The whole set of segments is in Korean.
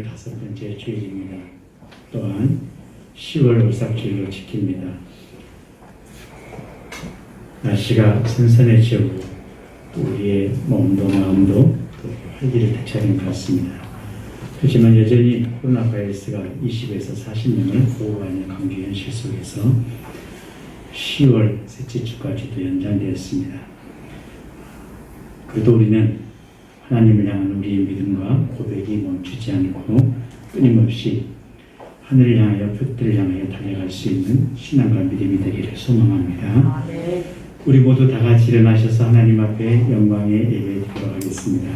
15번째 주일입니다. 또한 10월 오삭주일로 지킵니다. 날씨가 선선해지고 우리의 몸도 마음도 활기를 되찾은 것 같습니다. 하지만 여전히 코로나 바이러스가 20에서 40명을 보호하는 강주 현실 속에서 10월 셋째 주까지도 연장되었습니다. 그래도 우리는 하나님을 향한 우리의 믿음과 고백이 멈추지 않고 끊임없이 하늘을 향하여 볕들을 향하여 달려갈 수 있는 신앙과 믿음이 되기를 소망합니다. 우리 모두 다 같이 일어나셔서 하나님 앞에 영광의 예배 드리도록 하겠습니다.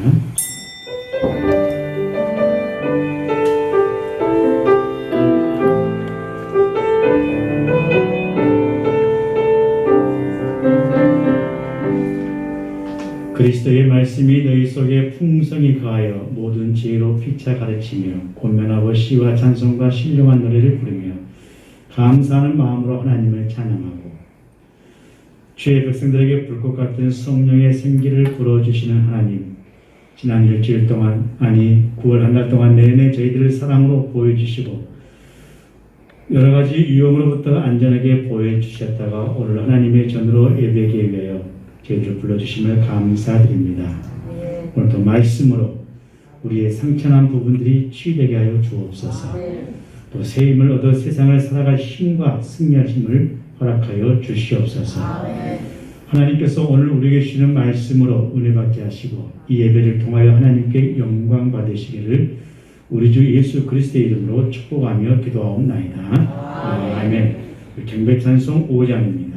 그리스도의 말씀이 너희 속에 풍성히 거하여 모든 지혜로 피차 가르치며 권면하고 시와 찬송과 신령한 노래를 부르며 감사하는 마음으로 하나님을 찬양하고 주의 백성들에게 불꽃 같은 성령의 생기를 불어주시는 하나님, 지난 일주일 동안, 9월 한 달 동안 내내 저희들을 사랑으로 보여주시고 여러 가지 위험으로부터 안전하게 보여주셨다가 오늘 하나님의 전으로 예배하기 위하여 저희들을 불러주심을 감사드립니다. 오늘도 말씀으로 우리의 상처난 부분들이 치유되게 하여 주옵소서. 또 새 힘을 얻어 세상을 살아갈 힘과 승리할 힘을 허락하여 주시옵소서. 하나님께서 오늘 우리에게 주시는 말씀으로 은혜 받게 하시고 이 예배를 통하여 하나님께 영광 받으시기를 우리 주 예수 그리스도의 이름으로 축복하며 기도하옵나이다. 아멘. 경배 찬송 5장입니다.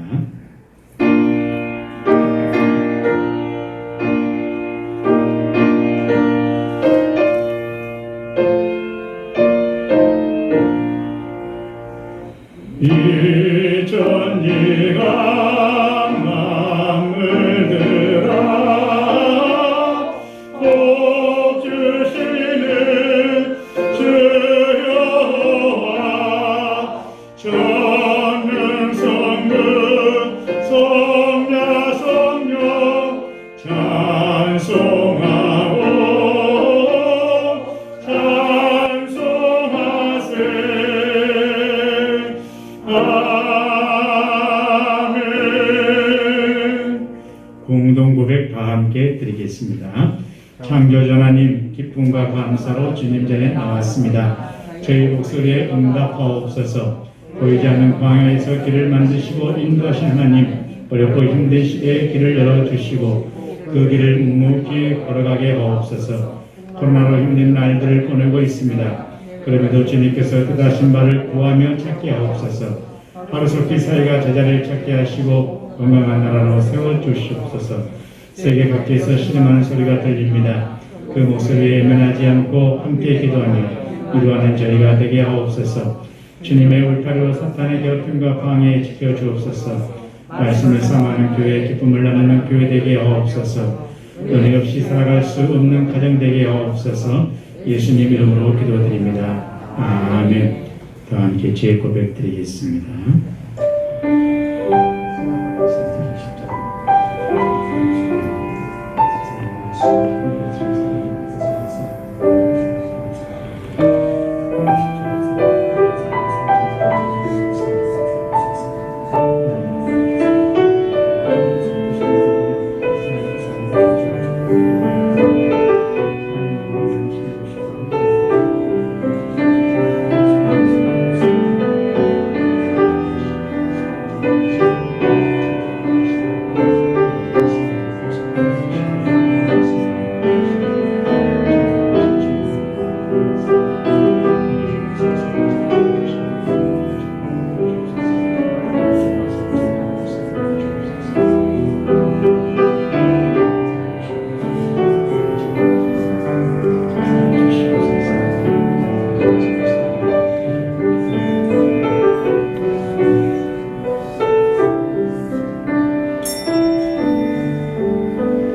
이전 네가 마음을 들어 복 주시는 주 여호와 전능 성령 성야 성령 찬송하고 공동고백 다 함께 드리겠습니다. 창조주 하나님, 기쁨과 감사로 주님 전에 나왔습니다. 저희 목소리에 응답하옵소서. 보이지 않는 광야에서 길을 만드시고 인도하신 하나님, 어렵고 힘든 시대에 길을 열어주시고 그 길을 묵묵히 걸어가게 하옵소서. 코로나로 힘든 날들을 보내고 있습니다. 그럼에도 주님께서 뜻하신 바를 구하며 찾게 하옵소서. 하루속히 사회가 제자리를 찾게 하시고 건강한 나라로 세워주시옵소서. 세계 각지에서 신음하는 소리가 들립니다. 그 목소리에 예면하지 않고 함께 기도하며 이루하는 저희가 되게 하옵소서. 주님의 울타리로 사탄의 괴롭힘과 방해에 지켜주옵소서. 말씀을 삼하는 교회, 기쁨을 나누는 교회 되게 하옵소서. 은혜 없이 살아갈 수 없는 가정 되게 하옵소서. 예수님 이름으로 기도드립니다. 아멘. 다 함께 제 고백 드리겠습니다.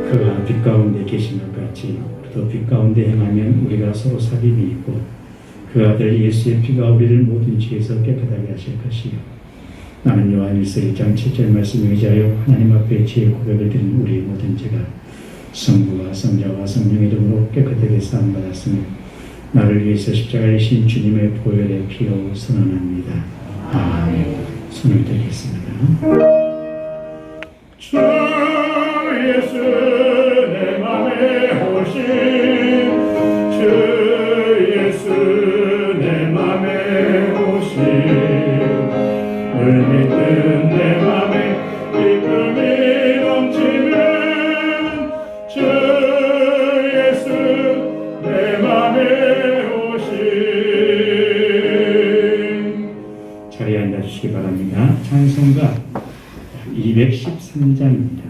그가 빛 가운데 계신 것 같이 또 빛 가운데 행하면 우리가 서로 삽입이 있고 그 아들 예수의 피가 우리를 모든 죄에서 깨끗하게 하실 것이요 나는 요한일서 1장 7절 말씀에 의지하여 하나님 앞에 죄의 고백을 드린 우리의 모든 죄가 성부와 성자와 성령의 이름으로 깨끗하게 사함받았으며 나를 위해서 십자가에 신 주님의 보혈의 피로 선언합니다. 아멘. 손을 들겠습니다. 주 예수 내 맘에 오신 주 예수 내 맘에 오신 늘 믿는 내 맘에 기쁨이 넘치는 주 예수 내 맘에 오신 자리에 앉아주시기 바랍니다. 찬송가 213장입니다.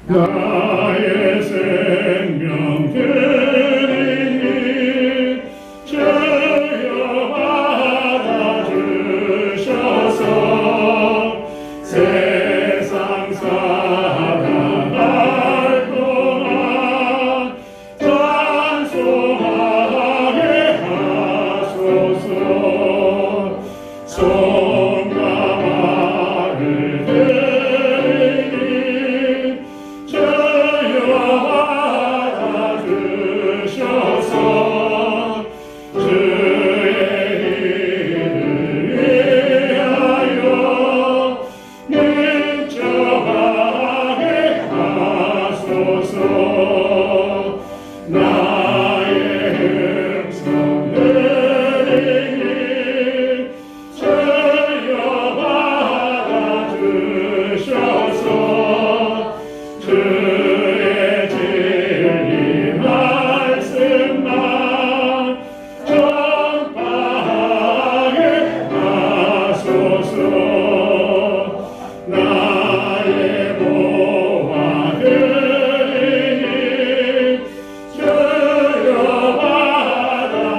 나의 생명 드리니 주여 받아주셔서 세상 살아갈 동안 찬송하게 하소서. 손과 발을 드리니 주여 받아주셔서 주의 일을 위하여 묵정하게 하소서. 나의 음성 들으니 주여 받아주셔서 주의 진리 말씀만 전파하게 하소서. 나의 보아 드리니 주여 받아주셔서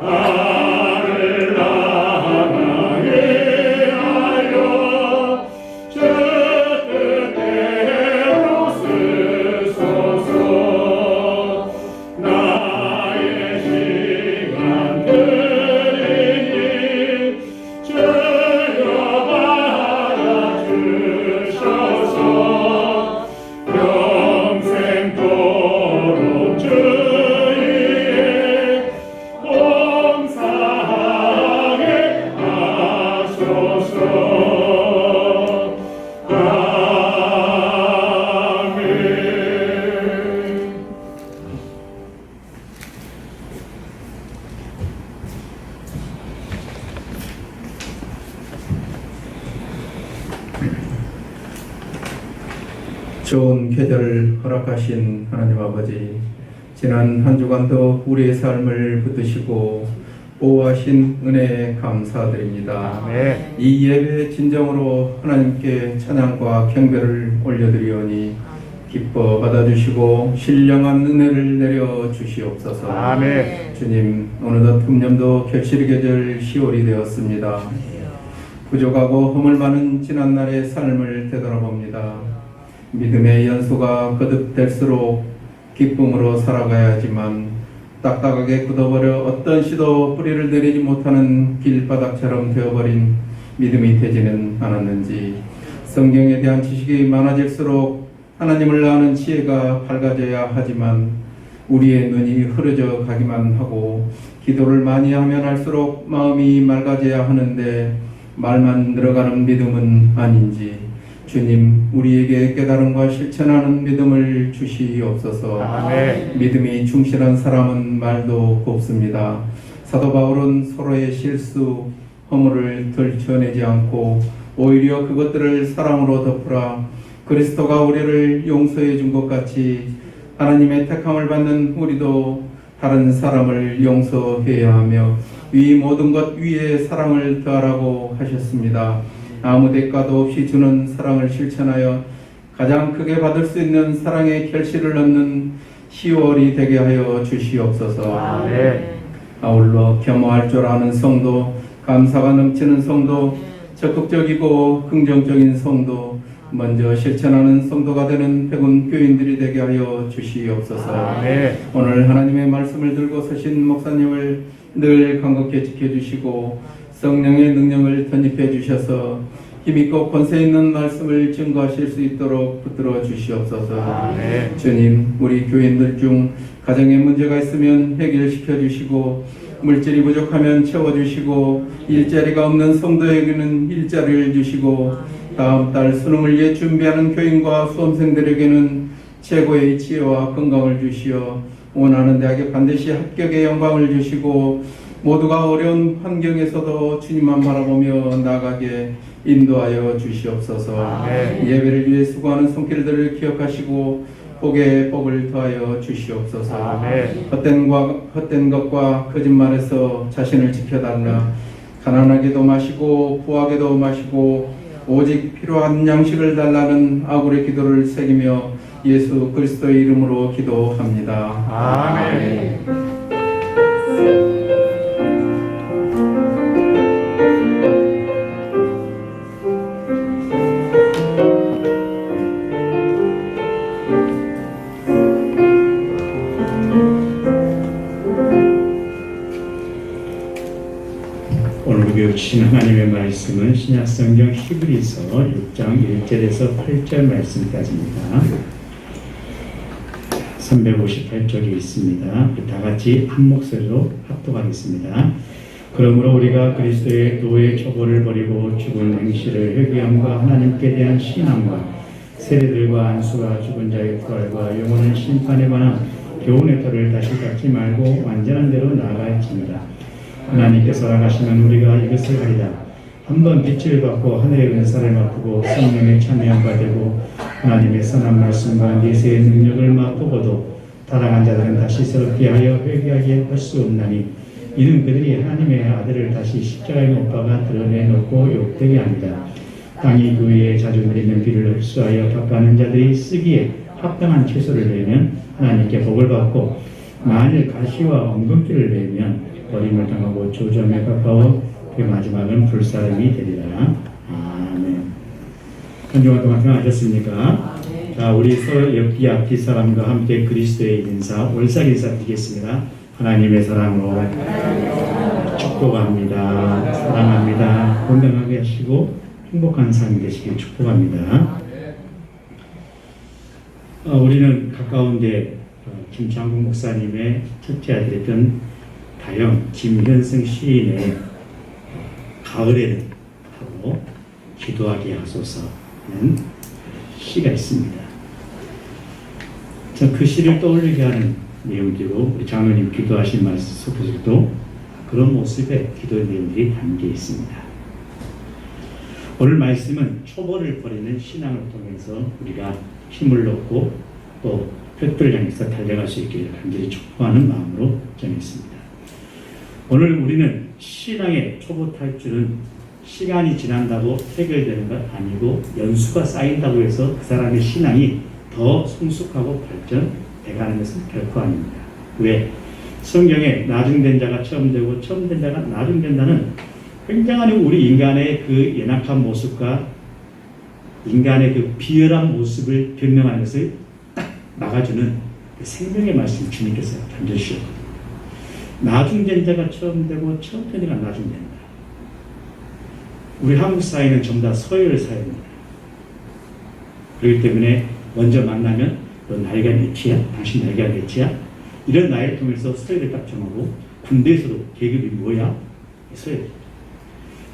나를 나가게 하여 주 뜻대로 쓰소서. 나의 시간 드리니 주여 받아주셔서 영생토록 주의 봉사하게 하소서. 아멘. 좋은 계절을 허락하신 하나님 아버지, 지난 한 주간도 우리의 삶을 붙드시고 보호하신 은혜에 감사드립니다. 이 예배 진정으로 하나님께 찬양과 경배를 올려드리오니 기뻐 받아주시고 신령한 은혜를 내려 주시옵소서. 아멘. 주님, 어느덧 금년도 결실의 계절 10월이 되었습니다. 부족하고 허물 많은 지난날의 삶을 되돌아봅니다. 믿음의 연소가 거듭될수록 기쁨으로 살아가야 하지만 딱딱하게 굳어버려 어떤 시도 뿌리를 내리지 못하는 길바닥처럼 되어버린 믿음이 되지는 않았는지, 성경에 대한 지식이 많아질수록 하나님을 아는 지혜가 밝아져야 하지만 우리의 눈이 흐려져 가기만 하고 기도를 많이 하면 할수록 마음이 맑아져야 하는데 말만 늘어가는 믿음은 아닌지, 주님, 우리에게 깨달음과 실천하는 믿음을 주시옵소서. 아멘. 믿음이 충실한 사람은 말도 곱습니다. 사도 바울은 서로의 실수, 허물을 들춰내지 않고 오히려 그것들을 사랑으로 덮으라 그리스도가 우리를 용서해 준 것 같이 하나님의 택함을 받는 우리도 다른 사람을 용서해야 하며 이 모든 것 위에 사랑을 더하라고 하셨습니다. 아무 대가도 없이 주는 사랑을 실천하여 가장 크게 받을 수 있는 사랑의 결실을 얻는 10월이 되게 하여 주시옵소서. 아멘. 아울러 겸허할 줄 아는 성도, 감사가 넘치는 성도, 적극적이고 긍정적인 성도, 먼저 실천하는 성도가 되는 백운 교인들이 되게 하여 주시옵소서. 오늘 하나님의 말씀을 들고 서신 목사님을 늘 간곡히 지켜주시고 성령의 능력을 덧입혀 주셔서 힘있고 권세 있는 말씀을 증거하실 수 있도록 붙들어 주시옵소서. 주님, 우리 교인들 중 가정에 문제가 있으면 해결시켜 주시고 물질이 부족하면 채워주시고 일자리가 없는 성도에게는 일자리를 주시고 다음 달 수능을 위해 준비하는 교인과 수험생들에게는 최고의 지혜와 건강을 주시어 원하는 대학에 반드시 합격의 영광을 주시고 모두가 어려운 환경에서도 주님만 바라보며 나아가게 인도하여 주시옵소서. 예배를 위해 수고하는 손길들을 기억하시고 복에 복을 더하여 주시옵소서. 헛된 것과 거짓말에서 자신을 지켜달라. 가난하게도 마시고 부하게도 마시고 오직 필요한 양식을 달라는 아굴의 기도를 새기며 예수 그리스도의 이름으로 기도합니다. 아멘. 주신 하나님의 말씀은 신약성경 히브리서 6장 1절에서 8절 말씀까지입니다. 358쪽에 있습니다. 다 같이 한 목소리로 합독하겠습니다. 그러므로 우리가 그리스도의 도의 초보를 버리고 죽은 행실을 회개함과 하나님께 대한 신앙과 세례들과 안수와 죽은 자의 부활과 영원한 심판에 관한 교훈의 터를 다시 닦지 말고 완전한 대로 나아갈지니라. 하나님께서 허락하시면 우리가 이것을 하리라. 한번 빛을 받고 하늘의 은사를 맛보고 성령의 참여함과 되고 하나님의 선한 말씀과 내세의 능력을 맛보고도 타락한 자들은 다시 새롭게 하여 회개하게 할 수 없나니 이는 그들이 하나님의 아들을 다시 십자가에 못 박아 드러내놓고 욕되게 합니다. 땅이 그 위에 자주 내리는 비를 흡수하여 격하는 자들이 쓰기에 합당한 채소를 내면 하나님께 복을 받고 만일 가시와 엉겅퀴를 내면 버림을 당하고 조정에 가까워 그 마지막은 불사름이 되리라. 아멘. 한 주간 동안 평안하셨습니까? 자, 우리 서로 옆뒤 앞뒤 사람과 함께 그리스도의 인사, 월삭 인사 드리겠습니다. 하나님의 사랑으로 축복합니다. 사랑합니다. 건강하게 하시고 행복한 삶 되시길 축복합니다. 우리는 가까운데 김창국 목사님의 첫째 아들이었던 다영 김현승 시인의 가을에는 하고 기도하게 하소서는 시가 있습니다. 그 시를 떠올리게 하는 내용대로 우리 장로님 기도하신 말씀 속에서도 그런 모습의 기도 내용들이 담겨 있습니다. 오늘 말씀은 초보를 버리는 신앙을 통해서 우리가 힘을 얻고 또 벽돌을 향해서 달려갈 수 있기를 간절히 축복하는 마음으로 정했습니다. 오늘 우리는 신앙의 초보 탈출은 시간이 지난다고 해결되는 것 아니고 연수가 쌓인다고 해서 그 사람의 신앙이 더 성숙하고 발전돼가는 것은 결코 아닙니다. 왜? 성경에 나중된 자가 처음 되고 처음 된 자가 나중된다는 굉장한 우리 인간의 그 연약한 모습과 인간의 그 비열한 모습을 변명하는 것을 딱 막아주는 그 생명의 말씀 주님께서 던져주셨거든요. 나중된 자가 처음 되고 처음 된 자가 나중된다. 우리 한국 사회는 전부 다 서열 사회입니다. 그렇기 때문에 먼저 만나면 너 나이가 몇이야? 당신 나이가 몇이야? 이런 나이를 통해서 서열을 딱 정하고 군대에서도 계급이 뭐야? 서열.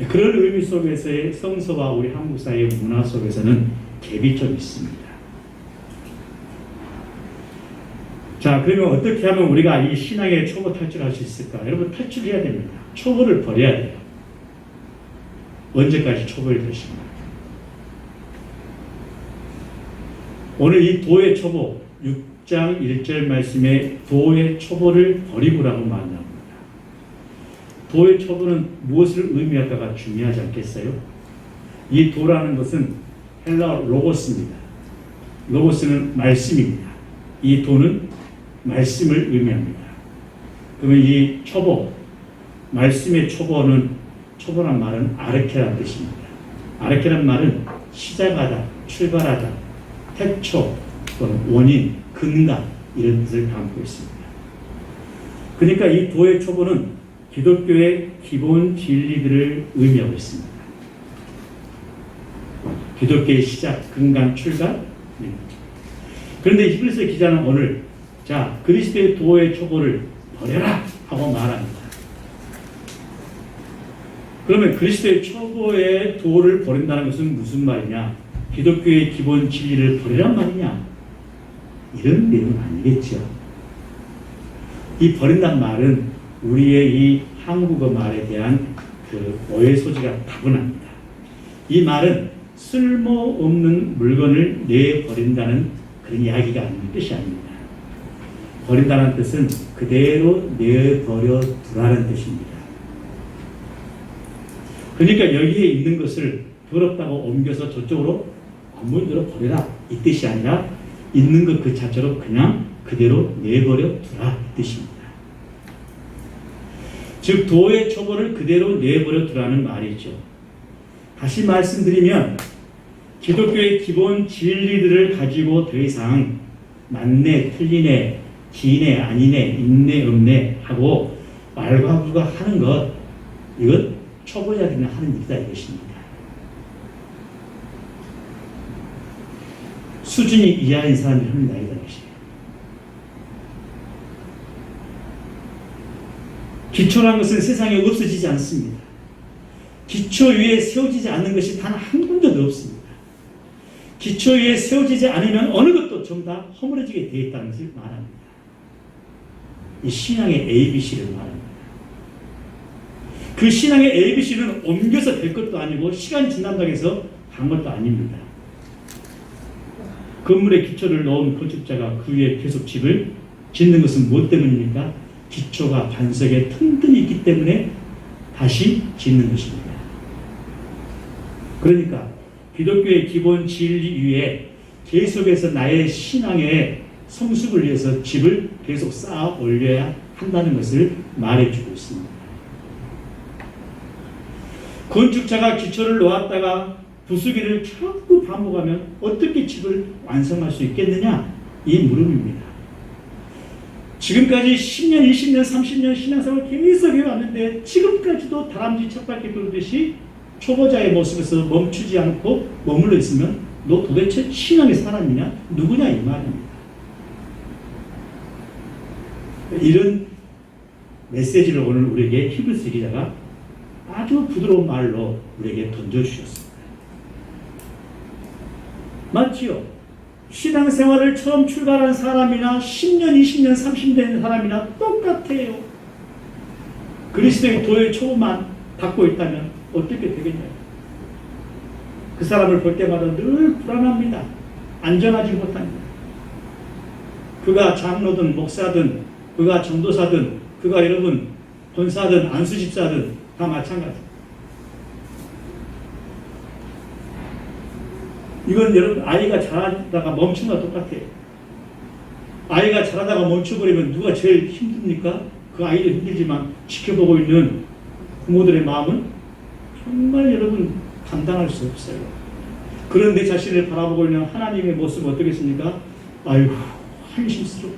그런 의미 속에서의 성서와 우리 한국 사회의 문화 속에서는 갭이 좀 있습니다. 자, 그러면 어떻게 하면 우리가 이 신앙의 초보 탈출할 수 있을까? 여러분, 탈출해야 됩니다. 초보를 버려야 돼요. 언제까지 초보를 되십니까? 오늘 이 도의 초보, 6장 1절 말씀에 도의 초보를 버리고라고 말합니다. 도의 초보는 무엇을 의미할까가 중요하지 않겠어요? 이 도라는 것은 헬라어 로고스입니다. 로고스는 말씀입니다. 이 도는 말씀을 의미합니다. 그러면 이 초보, 말씀의 초보란 말은 아르케라는 뜻입니다. 아르케라는 말은 시작하다, 출발하다, 태초 또는 원인, 근간 이런 뜻을 담고 있습니다. 그러니까 이 도의 초보는 기독교의 기본 진리들을 의미하고 있습니다. 기독교의 시작, 근간, 출간. 그런데 히브리서 기자는 오늘 자 그리스도의 도의 초보를 버려라 하고 말합니다. 그러면 그리스도의 초보의 도를 버린다는 것은 무슨 말이냐? 기독교의 기본 진리를 버리란 말이냐? 이런 내용은 아니겠죠. 이 버린다는 말은 우리의 이 한국어 말에 대한 그 오해 소지가 다분합니다. 이 말은 쓸모없는 물건을 내버린다는 그런 이야기가 아닌 뜻이 아닙니다. 버린다는 뜻은 그대로 내버려 두라는 뜻입니다. 그러니까 여기에 있는 것을 더럽다고 옮겨서 저쪽으로 건물대로 버려라 이 뜻이 아니라 있는 것 그 자체로 그냥 그대로 내버려 두라 이 뜻입니다. 즉 도의 초보를 그대로 내버려 두라는 말이죠. 다시 말씀드리면 기독교의 기본 진리들을 가지고 더 이상 맞네, 틀리네, 기네, 아니네, 있네, 없네 하고 말과부가 하는 것 이것 초보자들이 하는 일이다 이것입니다. 수준이 이하인 사람들이 하는 일이다 이것입니다. 기초라는 것은 세상에 없어지지 않습니다. 기초 위에 세워지지 않는 것이 단 한 군데도 없습니다. 기초 위에 세워지지 않으면 어느 것도 전부 다 허물어지게 되어 있다는 것을 말합니다. 이 신앙의 ABC를 말합니다. 그 신앙의 ABC는 옮겨서 될 것도 아니고 시간이 지난다고 해서 간 것도 아닙니다. 건물의 기초를 놓은 건축자가 그 위에 계속 집을 짓는 것은 무엇 때문입니까? 기초가 반석에 튼튼히 있기 때문에 다시 짓는 것입니다. 그러니까 기독교의 기본 진리 위에 계속해서 나의 신앙의 성숙을 위해서 집을 계속 쌓아 올려야 한다는 것을 말해주고 있습니다. 건축자가 기초를 놓았다가 부수기를 자꾸 반복하면 어떻게 집을 완성할 수 있겠느냐? 이 물음입니다. 지금까지 10년, 20년, 30년 신앙생활을 계속 해왔는데 지금까지도 다람쥐 쳇바퀴 돌듯이 초보자의 모습에서 멈추지 않고 머물러 있으면 너 도대체 신앙의 사람이냐? 누구냐? 이 말입니다. 이런 메시지를 오늘 우리에게 히브리서 기자가 아주 부드러운 말로 우리에게 던져주셨습니다. 맞지요? 신앙생활을 처음 출발한 사람이나 10년, 20년, 30년 된 사람이나 똑같아요. 그리스도의 도의 초보만 갖고 있다면 어떻게 되겠냐고. 그 사람을 볼 때마다 늘 불안합니다. 안전하지 못합니다. 그가 장로든 목사든 그가 전도사든 그가 여러분 권사든 안수집사든 다 마찬가지. 이건 여러분 아이가 자라다가 멈춘 거와 똑같아요. 아이가 자라다가 멈춰버리면 누가 제일 힘듭니까? 그 아이도 힘들지만 지켜보고 있는 부모들의 마음은 정말 여러분 감당할 수 없어요. 그런 내 자신을 바라보고 있는 하나님의 모습은 어떻겠습니까? 아이고 한심스러워.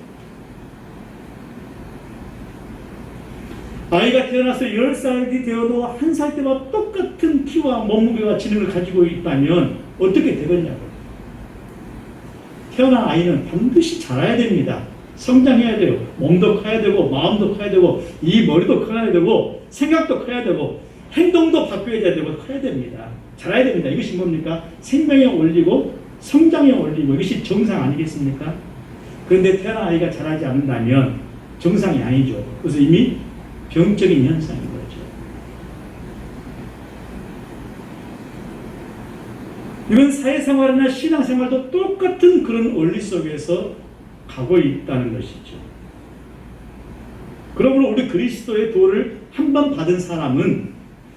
아이가 태어나서 10살이 되어도 한 살 때와 똑같은 키와 몸무게와 지능을 가지고 있다면 어떻게 되겠냐고. 태어난 아이는 반드시 자라야 됩니다. 성장해야 돼요. 몸도 커야 되고 마음도 커야 되고 이 머리도 커야 되고 생각도 커야 되고 행동도 바뀌어야 되고 커야 됩니다. 자라야 됩니다. 이것이 뭡니까? 생명에 올리고 성장에 올리고 이것이 정상 아니겠습니까? 그런데 태어난 아이가 자라지 않는다면 정상이 아니죠. 그래서 이미 병적인 현상인 거죠. 이건 사회생활이나 신앙생활도 똑같은 그런 원리 속에서 가고 있다는 것이죠. 그러므로 우리 그리스도의 도를 한 번 받은 사람은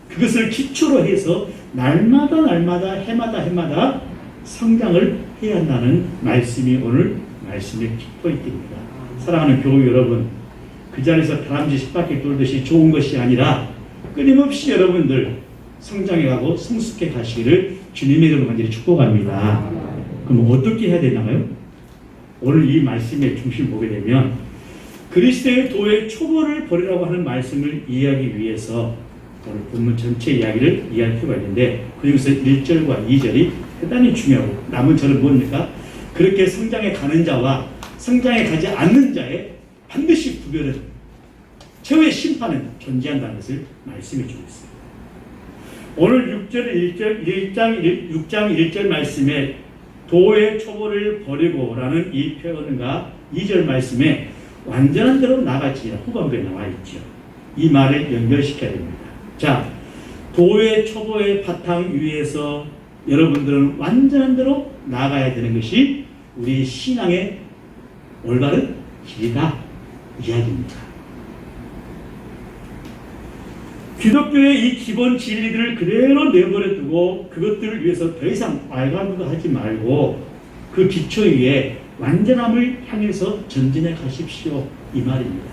그것을 기초로 해서 날마다 해마다 성장을 해야 한다는 말씀이 오늘 말씀의 키포인트입니다. 사랑하는 교우 여러분, 그 자리에서 다람쥐 10바퀴 돌듯이 좋은 것이 아니라 끊임없이 여러분들 성장해가고 성숙해 가시기를 주님의 이름으로 간절히 축복합니다. 그럼 어떻게 해야 되나요? 오늘 이 말씀의 중심을 보게 되면 그리스도의 도의 초보를 버리라고 하는 말씀을 이해하기 위해서 오늘 본문 전체 이야기를 이해할 필요가 있는데 그중에서 1절과 2절이 대단히 중요하고 남은 절은 뭡니까? 그렇게 성장해 가는 자와 성장해 가지 않는 자의 반드시 구별은 최후의 심판은 존재한다는 것을 말씀해 주고 있습니다. 오늘 6장 1절 말씀에 도의 초보를 버리고라는 이 표현과 2절 말씀에 완전한 대로 나갈지라 후반부에 나와 있죠. 이 말을 연결시켜야 됩니다. 자, 도의 초보의 바탕 위에서 여러분들은 완전한 대로 나가야 되는 것이 우리 신앙의 올바른 길이다 이야기입니다. 기독교의 이 기본 진리들을 그대로 내버려 두고 그것들을 위해서 더 이상 알가무가하지 말고 그 기초 위에 완전함을 향해서 전진해 가십시오 이 말입니다.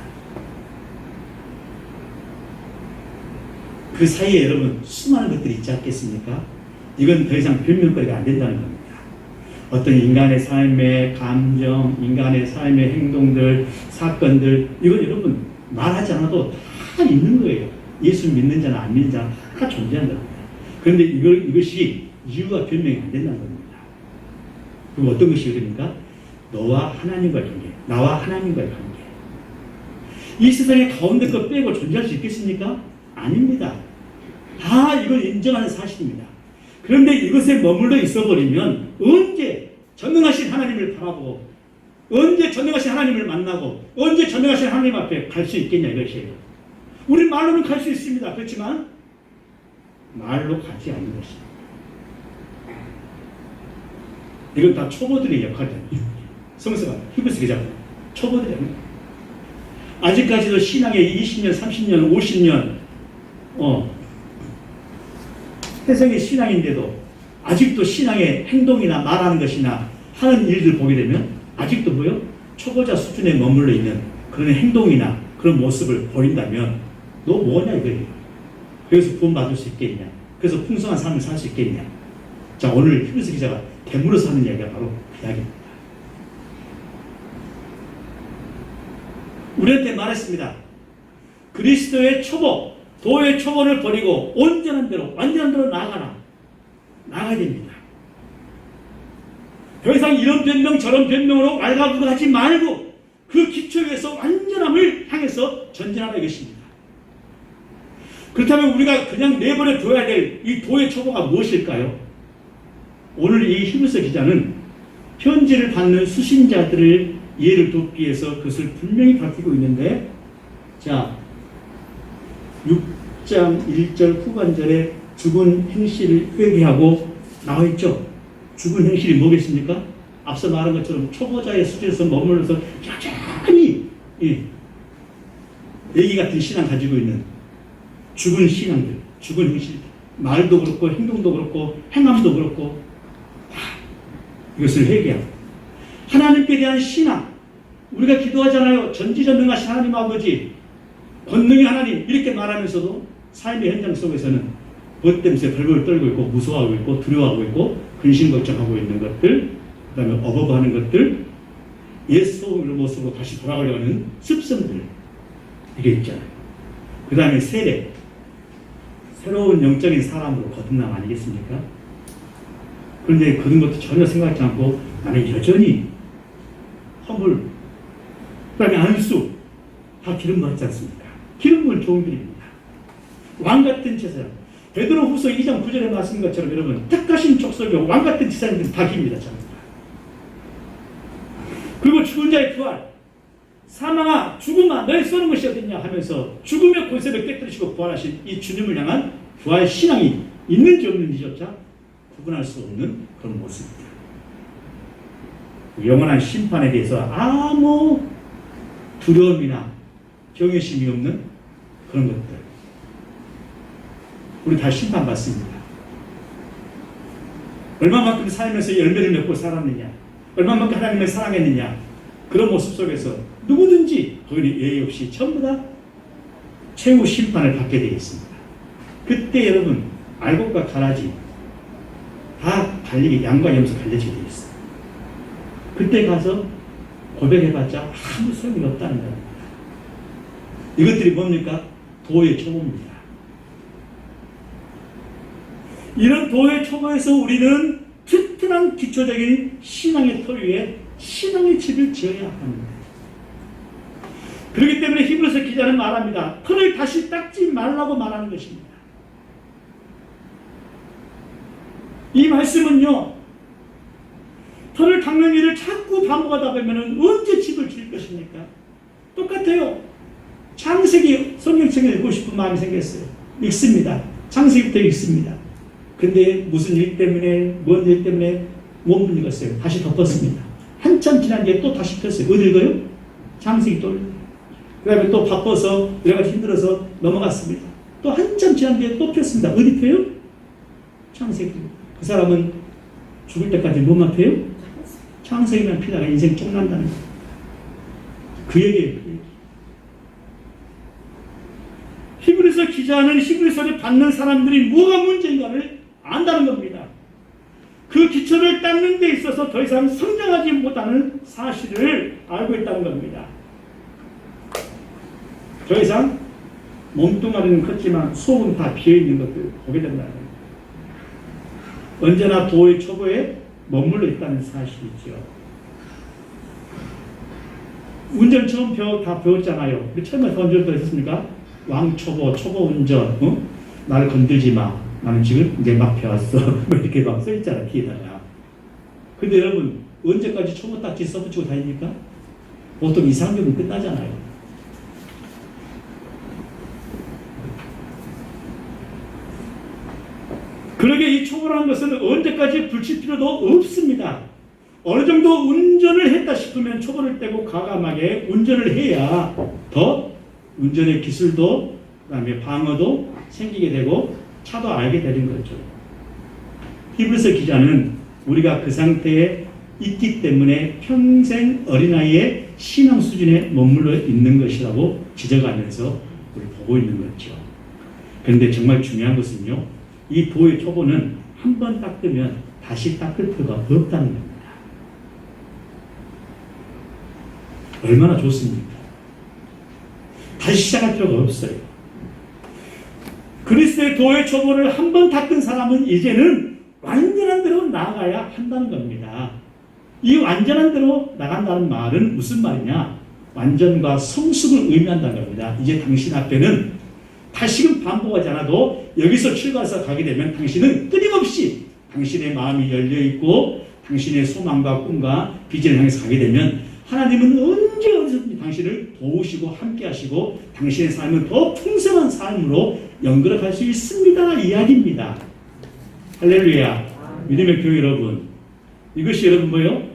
그 사이에 여러분 수많은 것들이 있지 않겠습니까? 이건 더 이상 변명거리가 안 된다는 겁니다. 어떤 인간의 삶의 감정, 인간의 삶의 행동들, 사건들 이건 여러분 말하지 않아도 다 있는 거예요. 예수 믿는 자나 안 믿는 자나 다 존재한다는 겁니다. 그런데 이것이 이유가 변명이 안 된다는 겁니다. 그럼 어떤 것이 그럽니까? 너와 하나님과의 관계, 나와 하나님과의 관계. 이 세상의 가운데 거 빼고 존재할 수 있겠습니까? 아닙니다. 다 이걸 인정하는 사실입니다. 그런데 이것에 머물러 있어버리면 언제 전능하신 하나님을 바라보고 언제 전능하신 하나님을 만나고 언제 전능하신 하나님 앞에 갈 수 있겠냐 이것이에요. 우리 말로는 갈 수 있습니다. 그렇지만 말로 가지 않는 것입니다. 이건 다 초보들의 역할이잖아요. 성서가 히브리서 기자가 초보들이 아닙니다. 아직까지도 신앙의 20년, 30년, 50년 태생의 신앙인데도 아직도 신앙의 행동이나 말하는 것이나 하는 일들 보게 되면 아직도 뭐요? 초보자 수준에 머물러 있는 그런 행동이나 그런 모습을 보인다면 너 뭐냐 이거예요. 그래서 구원받을 수 있겠냐? 그래서 풍성한 삶을 살 수 있겠냐? 자, 오늘 히브리서 기자가 대물어서 하는 이야기가 바로 그 이야기입니다. 우리한테 말했습니다. 그리스도의 초보, 도의 초보를 버리고 온전한 대로, 완전한 대로 나아가야 됩니다. 더 이상 이런 변명 저런 변명으로 왈가불가하지 말고 그 기초 위에서 완전함을 향해서 전진하라 이것입니다. 그렇다면 우리가 그냥 내버려 둬야 될 이 도의 초보가 무엇일까요? 오늘 이 히브리서 기자는 편지를 받는 수신자들을 이해를 돕기 위해서 그것을 분명히 밝히고 있는데, 자, 6장 1절 후반절에 죽은 행실을 회개하고 나와 있죠. 죽은 행실이 뭐겠습니까? 앞서 말한 것처럼 초보자의 수준에서 머물러서 여전히 애기 같은 신앙 가지고 있는 죽은 신앙들, 죽은 행실, 말도 그렇고 행동도 그렇고 행함도 그렇고 다 이것을 회개하고 하나님께 대한 신앙, 우리가 기도하잖아요. 전지전능하신 하나님 아버지, 권능의 하나님 이렇게 말하면서도 삶의 현장 속에서는 그것 때문에 벌벌 떨고 있고 무서워하고 있고 두려워하고 있고 근심걱정하고 있는 것들, 그 다음에 어버버하는 것들, 옛 소음의 모습으로 다시 돌아가려는 습성들 이게 있잖아요. 그 다음에 세례, 새로운 영적인 사람으로 거듭남 아니겠습니까? 그런데 그런 것도 전혀 생각하지 않고 나는 여전히 허물, 그 다음에 안수 다 기름 받지 않습니까? 기름은 좋은 길입니다. 왕같은 제사장, 베드로후서 2장 9절에 말씀인 것처럼 여러분 택하신 족속이요 왕같은 제사장들은 다 깁니다. 그리고 죽은 자의 부활, 사망아 죽음아 너의 쏘는 것이 어딨냐 하면서 죽음의 권세를 깨뜨리시고 부활하신 이 주님을 향한 부활 신앙이 있는지 없는지조차 구분할 수 없는 그런 모습입니다. 영원한 심판에 대해서 아무 두려움이나 경외심이 없는 그런 것들, 우리 다 심판받습니다. 얼마만큼 살면서 열매를 맺고 살았느냐, 얼마만큼 하나님을 사랑했느냐, 그런 모습 속에서 누구든지 거기 예의 없이 전부 다 최후 심판을 받게 되어 있습니다. 그때 여러분 알곡과 가라지 다 갈리게, 양과 염소 갈려지게 되어 있습니다. 그때 가서 고백해봤자 아무 소용이 없다는 거예요. 이것들이 뭡니까? 도의 초보입니다. 이런 도의 초보에서 우리는 튼튼한 기초적인 신앙의 토 위에 신앙의 집을 지어야 합니다. 그렇기 때문에 히브리서 기자는 말합니다. 털을 다시 닦지 말라고 말하는 것입니다. 이 말씀은요, 털을 닦는 일을 자꾸 반복하다 보면 언제 집을 지을 것입니까? 똑같아요. 창세기 성경책을 읽고 싶은 마음이 생겼어요. 읽습니다. 창세기부터 읽습니다. 근데 무슨 일 때문에, 뭔 일 때문에 못 읽었어요. 다시 덮었습니다. 한참 지난 뒤에 또 다시 폈어요. 어디 읽어요? 창세기 또 읽어요. 그 다음에 또 바빠서, 내가 힘들어서 넘어갔습니다. 또 한참 지난 뒤에 또 폈습니다. 어디 펴요? 창세기. 그 사람은 죽을 때까지 뭐만 펴요? 창세기만 피다가 인생 쫑난다는 거예요. 그 얘기예요. 히브리서 기자는 히브리서를 받는 사람들이 뭐가 문제인가를 안다는 겁니다. 그 기초를 닦는 데 있어서 더 이상 성장하지 못하는 사실을 알고 있다는 겁니다. 더 이상 몸뚱아리는 컸지만 속은 다 비어있는 것을 보게 된다는 겁니다. 언제나 도의 초보에 머물러 있다는 사실이죠. 운전 처음 다 배웠잖아요. 처음에 운전도 했습니까? 왕초보, 초보운전, 나를 건들지 마. 나는 지금 이제 막 배웠어. 뭐 이렇게 막 써있잖아, 뒤에다가. 근데 여러분, 언제까지 초보 딱지 써붙이고 다닙니까? 보통 2, 3개월 끝나잖아요. 그러게 이 초보라는 것은 언제까지 붙일 필요도 없습니다. 어느 정도 운전을 했다 싶으면 초보를 떼고 과감하게 운전을 해야 더 운전의 기술도 그다음에 방어도 생기게 되고 차도 알게 되는 거죠. 히브리서 기자는 우리가 그 상태에 있기 때문에 평생 어린아이의 신앙 수준에 머물러 있는 것이라고 지적하면서 우리 보고 있는 거죠. 그런데 정말 중요한 것은요, 이 도의 초보는 한 번 닦으면 다시 닦을 필요가 없다는 겁니다. 얼마나 좋습니까? 다시 시작할 필요가 없어요. 그리스도의 도의 초보를 한 번 닦은 사람은 이제는 완전한 대로 나아가야 한다는 겁니다. 이 완전한 대로 나간다는 말은 무슨 말이냐? 완전과 성숙을 의미한다는 겁니다. 이제 당신 앞에는 다시금 반복하지 않아도 여기서 출발해서 가게 되면 당신은 끊임없이 당신의 마음이 열려있고 당신의 소망과 꿈과 비전을 향해서 가게 되면 하나님은 언제 어디서든지 당신을 도우시고 함께 하시고 당신의 삶은 더 풍성한 삶으로 연결할 수 있습니다. 이야기입니다. 할렐루야. 믿음의 교회 여러분, 이것이 여러분 뭐예요?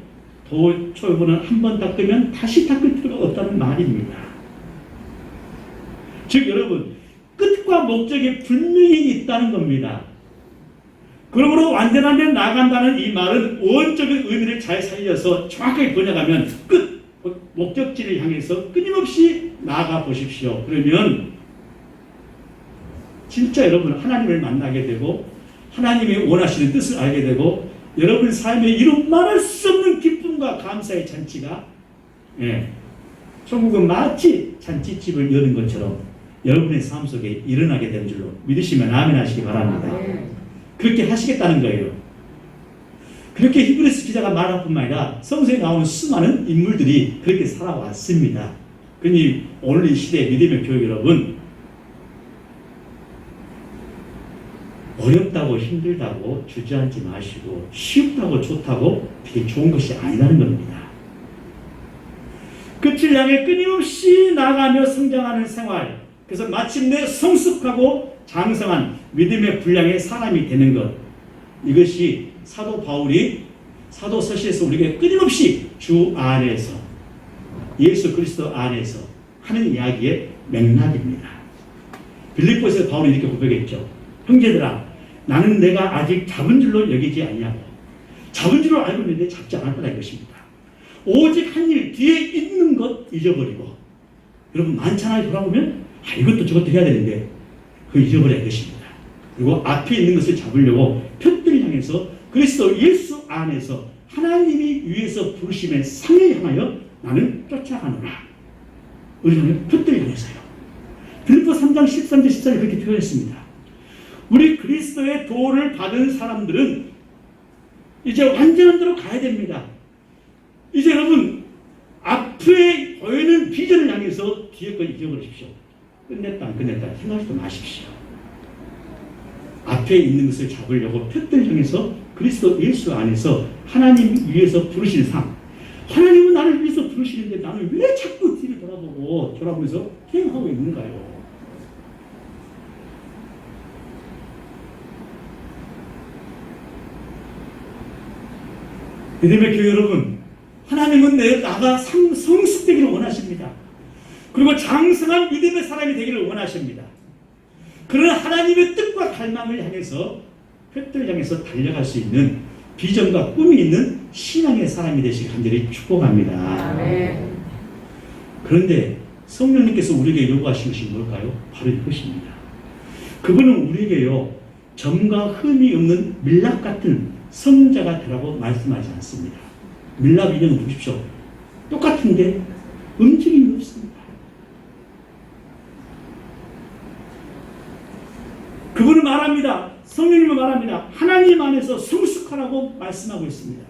초보는 한 번 닦으면 다시 닦을 필요가 없다는 말입니다. 즉 여러분, 끝과 목적이 분명히 있다는 겁니다. 그러므로 완전한 데 나간다는 이 말은 원적인 의미를 잘 살려서 정확하게 번역하면 끝, 목적지를 향해서 끊임없이 나아가 보십시오. 그러면 진짜 여러분 하나님을 만나게 되고 하나님이 원하시는 뜻을 알게 되고 여러분 삶에 이루 말할 수 없는 기쁨과 감사의 잔치가 천국은 마치 잔치집을 여는 것처럼 여러분의 삶 속에 일어나게 된 줄로 믿으시면 아멘 하시기 바랍니다. 그렇게 하시겠다는 거예요. 그렇게 히브리서 기자가 말할 뿐만 아니라 성서에 나오는 수많은 인물들이 그렇게 살아왔습니다. 그러니 오늘 이 시대의 믿음의 교육 여러분, 어렵다고 힘들다고 주저앉지 마시고 쉽다고 좋다고 되게 좋은 것이 아니라는 겁니다. 끝을 향해 끊임없이 나아가며 성장하는 생활, 그래서 마침내 성숙하고 장성한 믿음의 분량의 사람이 되는 것, 이것이 사도 바울이 사도서시에서 우리에게 끊임없이 주 안에서 예수 그리스도 안에서 하는 이야기의 맥락입니다. 빌립보에서 바울이 이렇게 고백했죠. 형제들아, 나는 내가 아직 잡은 줄로 여기지 아니하고 잡은 줄로 알고 있는데 잡지 않았다 이것입니다. 오직 한 일 뒤에 있는 것 잊어버리고, 여러분 만찬하에 돌아보면 이것도 저것도 해야 되는데 그거 잊어버려야 것입니다. 그리고 앞에 있는 것을 잡으려고 표들을 향해서 그리스도 예수 안에서 하나님이 위에서 부르심의 상을 향하여 나는 쫓아가노라. 우리는 표대를 향해서요. 빌립보 3장 13절 14절 그렇게 표현했습니다. 우리 그리스도의 도를 받은 사람들은 이제 완전한 대로 가야 됩니다. 이제 여러분 앞에 보이는 비전을 향해서 뒤에 걸 잊어버리십시오. 끝냈다 안 끝냈다 생각하지도 마십시오. 앞에 있는 것을 잡으려고 표대를 향해서 그리스도 예수 안에서 하나님 위에서 부르시는 삶. 하나님은 나를 위해서 부르시는데 나는 왜 자꾸 뒤를 돌아보면서 행하고 있는가요? 믿음의 교회 여러분, 하나님은 나가 성숙되기를 원하십니다. 그리고 장성한 믿음의 사람이 되기를 원하십니다. 그러나 하나님의 뜻과 갈망을 향해서 표대를 향해서 달려갈 수 있는 비전과 꿈이 있는 신앙의 사람이 되시길 간절히 축복합니다. 아멘. 그런데 성령님께서 우리에게 요구하신 것이 뭘까요? 바로 이것입니다. 그분은 우리에게요 점과 흠이 없는 밀랍 같은 성자가 되라고 말씀하지 않습니다. 밀랍 인형을 보십시오. 똑같은데 움직임이 없습니다. 그분은 말합니다. 성령님은 말합니다. 하나님 안에서 성숙하라고 말씀하고 있습니다.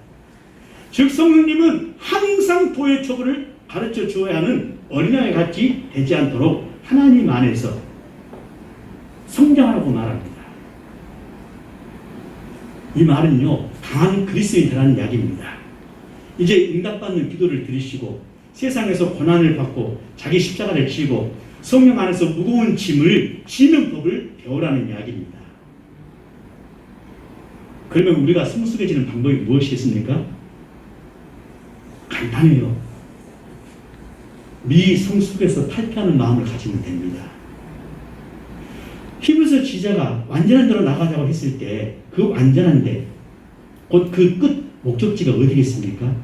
즉 성령님은 항상 도의 촉을 가르쳐 주어야 하는 어린아이 같이 되지 않도록 하나님 안에서 성장하라고 말합니다. 이 말은요 강한 그리스도인이라는 이야기입니다. 이제 응답받는 기도를 들으시고 세상에서 고난을 받고 자기 십자가를 지고 성령 안에서 무거운 짐을 지는 법을 배우라는 이야기입니다. 그러면 우리가 성숙해지는 방법이 무엇이겠습니까? 간단해요. 미성숙에서 탈피하는 마음을 가지면 됩니다. 히브리서 지자가 완전한 대로 나가자고 했을 때 그 완전한 데 곧 그 끝 목적지가 어디겠습니까?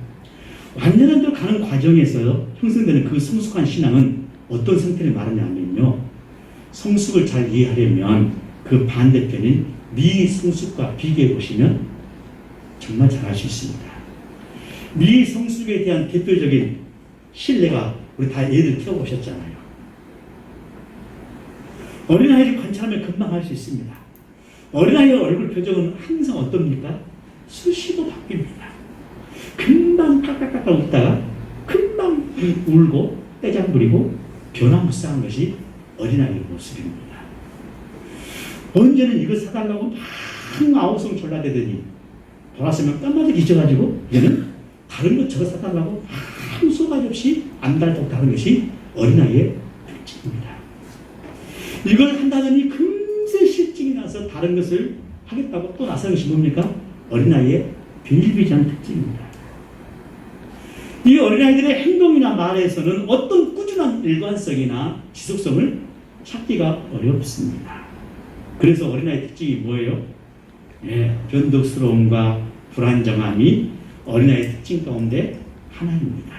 완전한 대로 가는 과정에서 형성되는 그 성숙한 신앙은 어떤 상태를 말하냐면요. 성숙을 잘 이해하려면 그 반대편인 미성숙과 비교해 보시면 정말 잘 알 수 있습니다. 미성숙에 대한 대표적인 신뢰가 우리 다 애들 키워보셨잖아요. 어린아이를 관찰하면 금방 알 수 있습니다. 어린아이의 얼굴 표정은 항상 어떻습니까? 수시로 바뀝니다. 금방 깍깍깍깍 웃다가 금방 울고 떼장 부리고 변화무쌍한 것이 어린아이의 모습입니다. 언제는 이거 사달라고 막 아우성 졸라대더니 돌아서면 깜빡이 잊어가지고 얘는 다른 거 저거 사달라고 아무 소가지 없이 안달도 다른 것이 어린아이의 특징입니다. 이걸 한다더니 금세 실증이 나서 다른 것을 하겠다고 또 나서는 것이 뭡니까? 어린아이의 비일비재한 특징입니다. 이 어린아이들의 행동이나 말에서는 어떤 꾸준한 일관성이나 지속성을 찾기가 어렵습니다. 그래서 어린아이 특징이 뭐예요? 변덕스러움과 불안정함이 어린아이의 특징 가운데 하나입니다.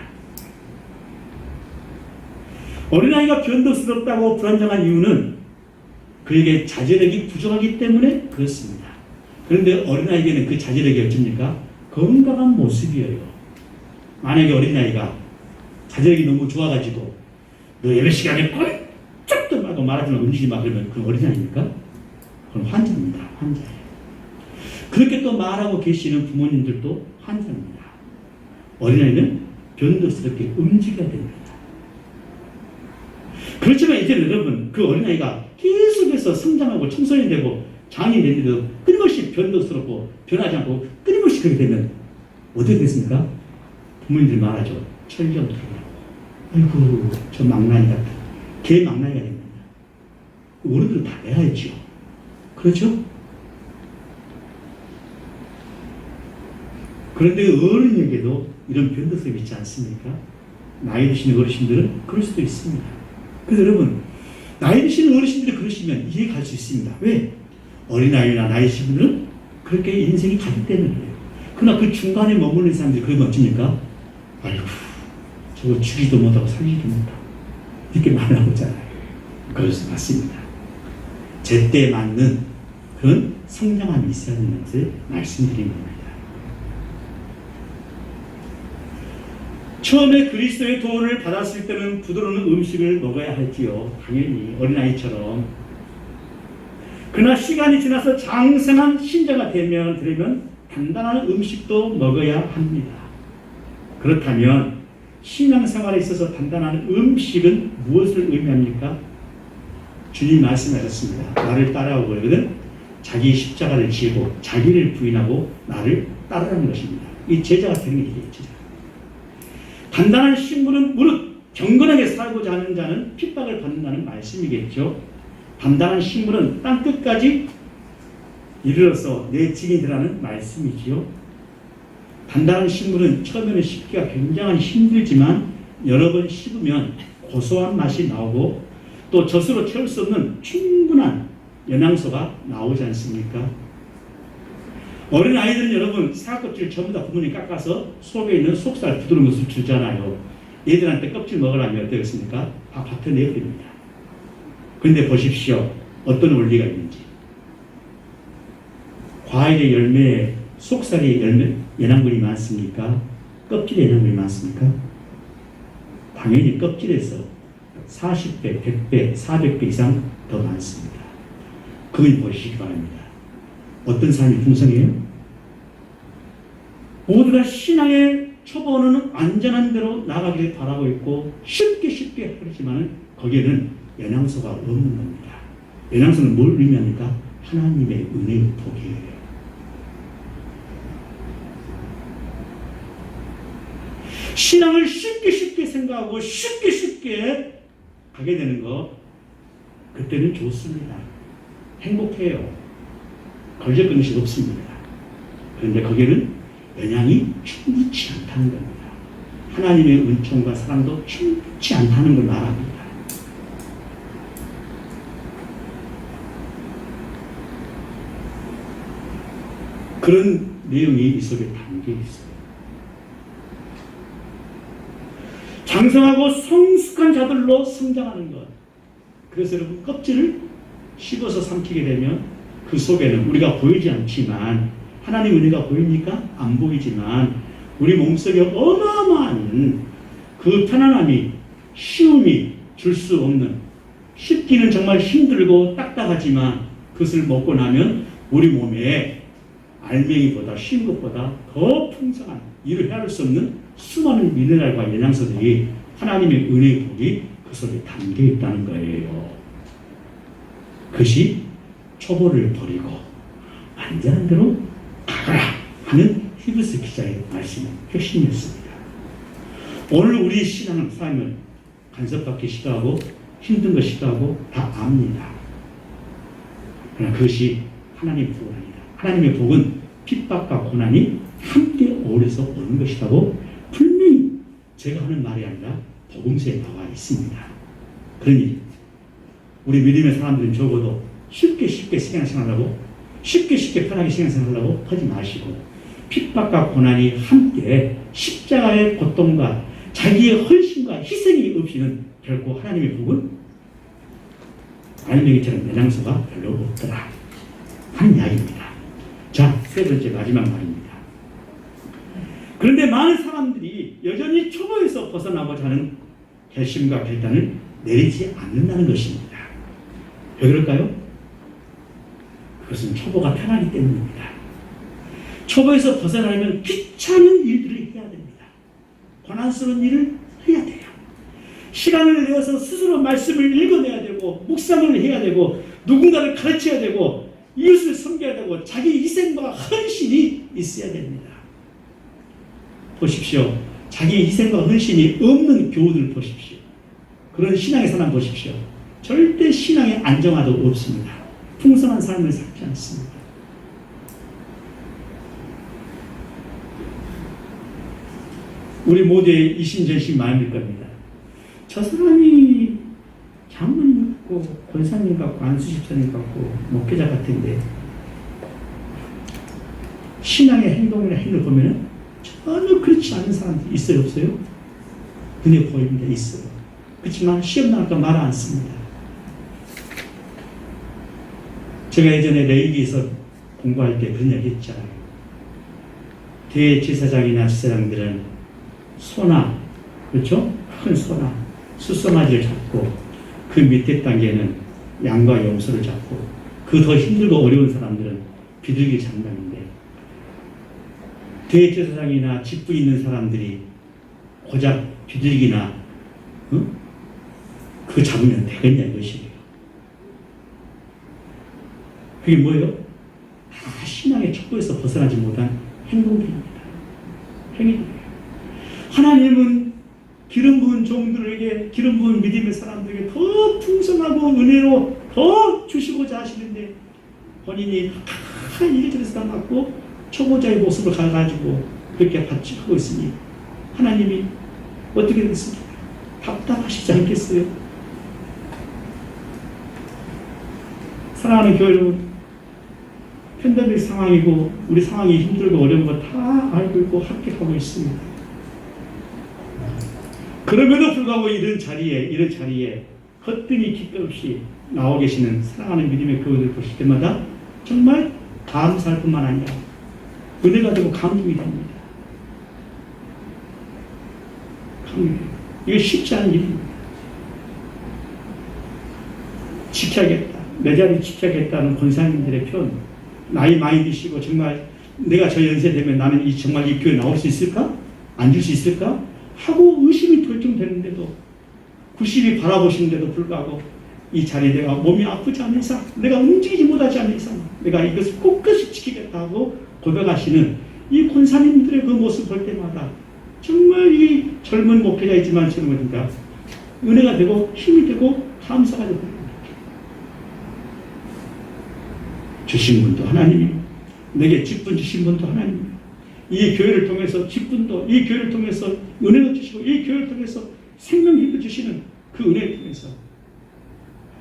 어린아이가 변덕스럽다고 불안정한 이유는 그에게 자제력이 부족하기 때문에 그렇습니다. 그런데 어린아이에게는 그 자제력이 어떻습니까? 건강한 모습이에요. 만약에 어린아이가 자제력이 너무 좋아가지고 너 예배 시간에 꼼짝도 말고 말하지 마, 움직이지 마 그러면 그 어린아이입니까? 그건 환자입니다. 환자예요. 그렇게 또 말하고 계시는 부모님들도 환자입니다. 어린아이는 변덕스럽게 움직여야 됩니다. 그렇지만 이제 여러분 그 어린아이가 계속해서 성장하고 청소년이 되고 장애인이 되는데도 끊임없이 변덕스럽고 변하지 않고 끊임없이 그렇게 되면 어떻게 됐습니까? 부모님들 말하죠. 철경 들어가고 아이고 저 망나니 같은 개 망나니가 됩니다. 어른들은 다 내야지요. 그렇죠? 그런데 어른에게도 이런 변덕성이 있지 않습니까? 나이 드신 어르신들은 그럴 수도 있습니다. 그래서 여러분 나이 드신 어르신들이 그러시면 이해 갈 수 있습니다. 왜? 어린아이나 나이 드신 분들은 그렇게 인생이 가기 때문에 그래요. 그러나 그 중간에 머무는 사람들이 그러면 어쩝니까? 아이고 저거 죽이도 못하고 살리도 못하고 이렇게 말하고 있잖아요. 그것은 맞습니다. 제때 맞는 그런 성장함이 있어야 하는 것을 말씀드린 겁니다. 처음에 그리스도의 도를 받았을 때는 부드러운 음식을 먹어야 할지요. 당연히 어린아이처럼. 그러나 시간이 지나서 장성한 신자가 되면 단단한 음식도 먹어야 합니다. 그렇다면 신앙생활에 있어서 단단한 음식은 무엇을 의미합니까? 주님 말씀하셨습니다. 나를 따라오고 그러거든 자기 십자가를 지고 자기를 부인하고 나를 따르라는 것입니다. 이 제자가 되는 게 되겠죠. 단단한 식물은 무릇 경건하게 살고자 하는 자는 핍박을 받는다는 말씀이겠죠. 단단한 식물은 땅끝까지 이르러서 내 증인이 되라는 말씀이지요. 단단한 식물은 처음에는 씹기가 굉장히 힘들지만 여러 번 씹으면 고소한 맛이 나오고 또 젖으로 채울 수 없는 충분한 영양소가 나오지 않습니까? 어린 아이들은 여러분 사과껍질 전부 다 부모님이 깎아서 속에 있는 속살 부드러운 것을 주잖아요. 얘들한테 껍질 먹으라면 어떻겠습니까? 다 뱉어내버립니다. 그런데 보십시오. 어떤 원리가 있는지. 과일의 열매에 속살이 영양분이 많습니까? 껍질에 영양분이 많습니까? 당연히 껍질에서 40배, 100배, 400배 이상 더 많습니다. 그걸 보시기 바랍니다. 어떤 사람이 풍성해요? 모두가 신앙의 초보는 안전한 대로 나가길 바라고 있고 쉽게 하지만 거기에는 영양소가 없는 겁니다. 영양소는 뭘 의미합니까? 하나님의 은혜의 복이에요. 신앙을 쉽게 생각하고 쉽게 하게 되는 거 그때는 좋습니다. 행복해요. 걸릴 것이 없습니다. 그런데 거기에는 영향이 충분치 않다는 겁니다. 하나님의 은총과 사랑도 충분치 않다는 걸 말합니다. 그런 내용이 이 속에 담겨 있어요. 장성하고 성숙한 자들로 성장하는 것. 그래서 여러분 껍질을 씹어서 삼키게 되면 그 속에는 우리가 보이지 않지만 하나님의 은혜가 보입니까? 안 보이지만 우리 몸속에 어마어마한 그 편안함이 쉬움이 줄 수 없는 씹기는 정말 힘들고 딱딱하지만 그것을 먹고 나면 우리 몸에 알맹이보다 쉰 것보다 더 풍성한 이를 헤아릴 수 없는 수많은 미네랄과 영양소들이 하나님의 은혜의 복이 그 속에 담겨 있다는 거예요. 그것이 초보를 버리고 안전한 대로 가거라 하는 히브리서 기자의 말씀의 핵심이었습니다. 오늘 우리 신앙은 삶은 간섭받기 싫어하고 힘든 거 싫어하고 다 압니다. 그러나 그것이 하나님의 복은 아니다. 하나님의 복은 핍박과 고난이 함께 어울려서 오는 것이라고 분명히 제가 하는 말이 아니라 복음서에 나와 있습니다. 그러니 우리 믿음의 사람들은 적어도 쉽게 신앙생활하고 쉽게 편하게 신앙생활하려고 하지 마시고 핍박과 고난이 함께 십자가의 고통과 자기의 헌신과 희생이 없이는 결코 하나님의 복은 알맹이처럼 영양소가 별로 없더라 하는 이야기입니다. 자, 세 번째 마지막 말입니다. 그런데 많은 사람들이 여전히 초보에서 벗어나고자 하는 결심과 결단을 내리지 않는다는 것입니다. 왜 그럴까요? 그것은 초보가 편하기 때문입니다. 초보에서 벗어나려면 귀찮은 일들을 해야 됩니다. 고난스러운 일을 해야 돼요. 시간을 내어서 스스로 말씀을 읽어내야 되고 묵상을 해야 되고 누군가를 가르쳐야 되고 이웃을 섬겨야 되고 자기 희생과 헌신이 있어야 됩니다. 보십시오. 자기 희생과 헌신이 없는 교우들 보십시오. 그런 신앙의 사람 보십시오. 절대 신앙의 안정화도 없습니다. 풍성한 삶을 살지 않습니다. 우리 모두의 이심전심 마음일 겁니다. 저 사람이 장모님 같고 권사님 같고 안수집사님 같고 목회자 같은데 신앙의 행동이나 행위를 보면 전혀 그렇지 않은 사람들이 있어요 없어요? 눈에 보입니다. 있어요. 그렇지만 시험 나니까 말 안 씁니다. 제가 예전에 레이기에서 공부할 때 그런 얘기 했잖아요. 대제사장이나 제사장들은 소나 그렇죠? 큰 소나, 수소나지를 잡고 그 밑에 단계는 양과 염소를 잡고 그 더 힘들고 어려운 사람들은 비둘기 장난인데 대제사장이나 직분 있는 사람들이 고작 비둘기나 그거 잡으면 되겠냐 이것이에요. 그게 뭐예요? 다 신앙의 척도에서 벗어나지 못한 행동들입니다. 행위들이에요. 하나님은 기름 부은 종들에게, 기름 부은 믿음의 사람들에게 더 풍성하고 은혜로 더 주시고자 하시는데 본인이 다 이리저리서 다 맞고 초보자의 모습을 가가지고 그렇게 하고 있으니 하나님이 어떻게 됐습니까? 답답하시지 않겠어요? 사랑하는 교회 여러분, 팬데믹 상황이고 우리 상황이 힘들고 어려운 거 다 알고 있고 합격하고 있습니다. 그럼에도 불구하고 이런 자리에 헛되이 기대 없이 나와 계시는 사랑하는 믿음의 교회들 보실 때마다 정말 감사할 뿐만 아니라 은혜가 되고 감동이 됩니다. 이게 쉽지 않은 일입니다. 지켜야겠다. 내 자리 지켜야겠다는 권사님들의 표현. 나이 많이 드시고 정말 내가 저 연세 되면 나는 정말 이 교회 나올 수 있을까? 앉을 수 있을까? 하고 의심이 결정되는데도 90이 바라보시는데도 불구하고 이 자리에 내가 몸이 아프지 않은 이상, 내가 움직이지 못하지 않는 이상 내가 이것을 꿋꿋이 지키겠다 하고 고백하시는 이 권사님들의 그 모습 볼 때마다 정말 이 젊은 목회자이지만 젊으니까 은혜가 되고 힘이 되고 감사가 되고 주신 분도 하나님이고 내게 직분 주신 분도 하나님이고 이 교회를 통해서 직분도 이 교회를 통해서 은혜를 주시고 이 교회를 통해서 생명 힘을 주시는 그 은혜를 통해서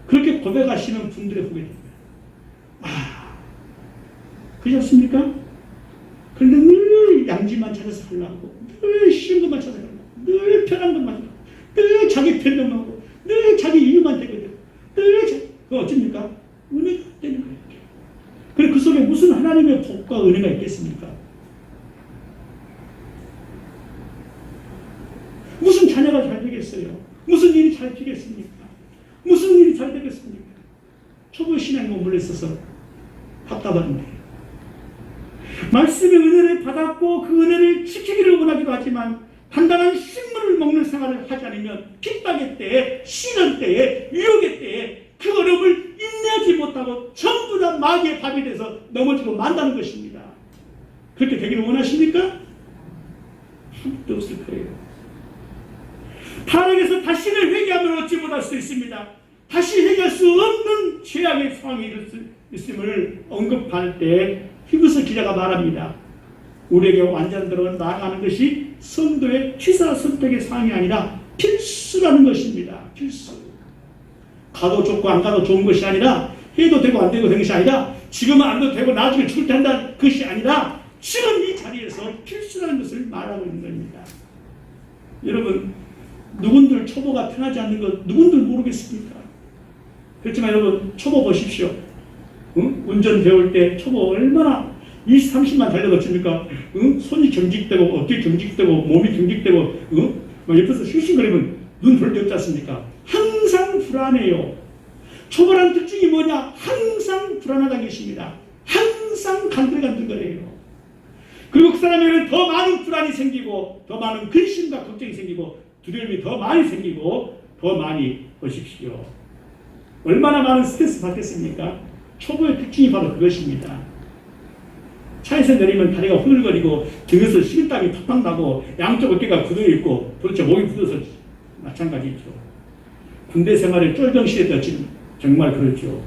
그렇게 고백하시는 분들의 보게 됩니다. 그렇지 않습니까? 그런데 늘 양지만 찾아서 하려고 늘 쉬운 것만 찾아서 하려고 늘 편한 것만 하려고 늘 자기 편만 하고 늘 자기 이유만 되거든. 그거 어쩝니까? 은혜가 안 되는 거예요. 그래 그 속에 무슨 하나님의 복과 은혜가 있겠습니까? 무슨 자녀가 잘 되겠어요? 무슨 일이 잘 되겠습니까? 무슨 일이 잘 되겠습니까? 초보 신앙에 머물러 있어서 답답한데 말씀의 은혜를 받았고 그 은혜를 지키기를 원하기도 하지만 단단한 식물을 먹는 생활을 하지 않으면 핍박의 때에 시련 때에 유혹의 때에 그 어려움을 인내하지 못하고 전부 다 마귀의 밥이 돼서 넘어지고 만다는 것입니다. 그렇게 되기를 원하십니까? 아무도 없을 거예요. 타락에서 다시는 회개하면 얻지 못할 수 있습니다. 다시 회개할 수 없는 죄악의 상황이 있음을 언급할 때 히브리서 기자가 말합니다. 우리에게 완전대로 나아가는 것이 성도의 취사 선택의 사항이 아니라 필수라는 것입니다. 필수. 가도 좋고 안 가도 좋은 것이 아니라 해도 되고 안 되고 되는 것이 아니라 지금은 안 돼도 되고 나중에 죽을 때 한다는 것이 아니라 지금 이 자리에서 필수라는 것을 말하고 있는 겁니다. 여러분 누군들 초보가 편하지 않는 것 누군들 모르겠습니까? 그렇지만 여러분 초보 보십시오. 운전 배울 때 초보 얼마나 20, 30만 달려도 어습니까? 손이 경직되고 어깨 경직되고 몸이 경직되고 옆에서 싱싱거리면 눈 볼 데 없지 않습니까? 항상 불안해요. 초보라는 특징이 뭐냐? 항상 불안하다는 것입니다. 항상 간들간들거려요. 그리고 그 사람에게는 더 많은 불안이 생기고 더 많은 근심과 걱정이 생기고 두려움이 더 많이 생기고 더 많이 보십시오. 얼마나 많은 스트레스 받겠습니까? 초보의 특징이 바로 그것입니다. 차에서 내리면 다리가 후들거리고 등에서 식은땀이 팍팍 나고 양쪽 어깨가 굳어있고 도대체 목이 굳어서 마찬가지죠. 군대 생활에 쫄병시대도 지금 정말 그렇죠.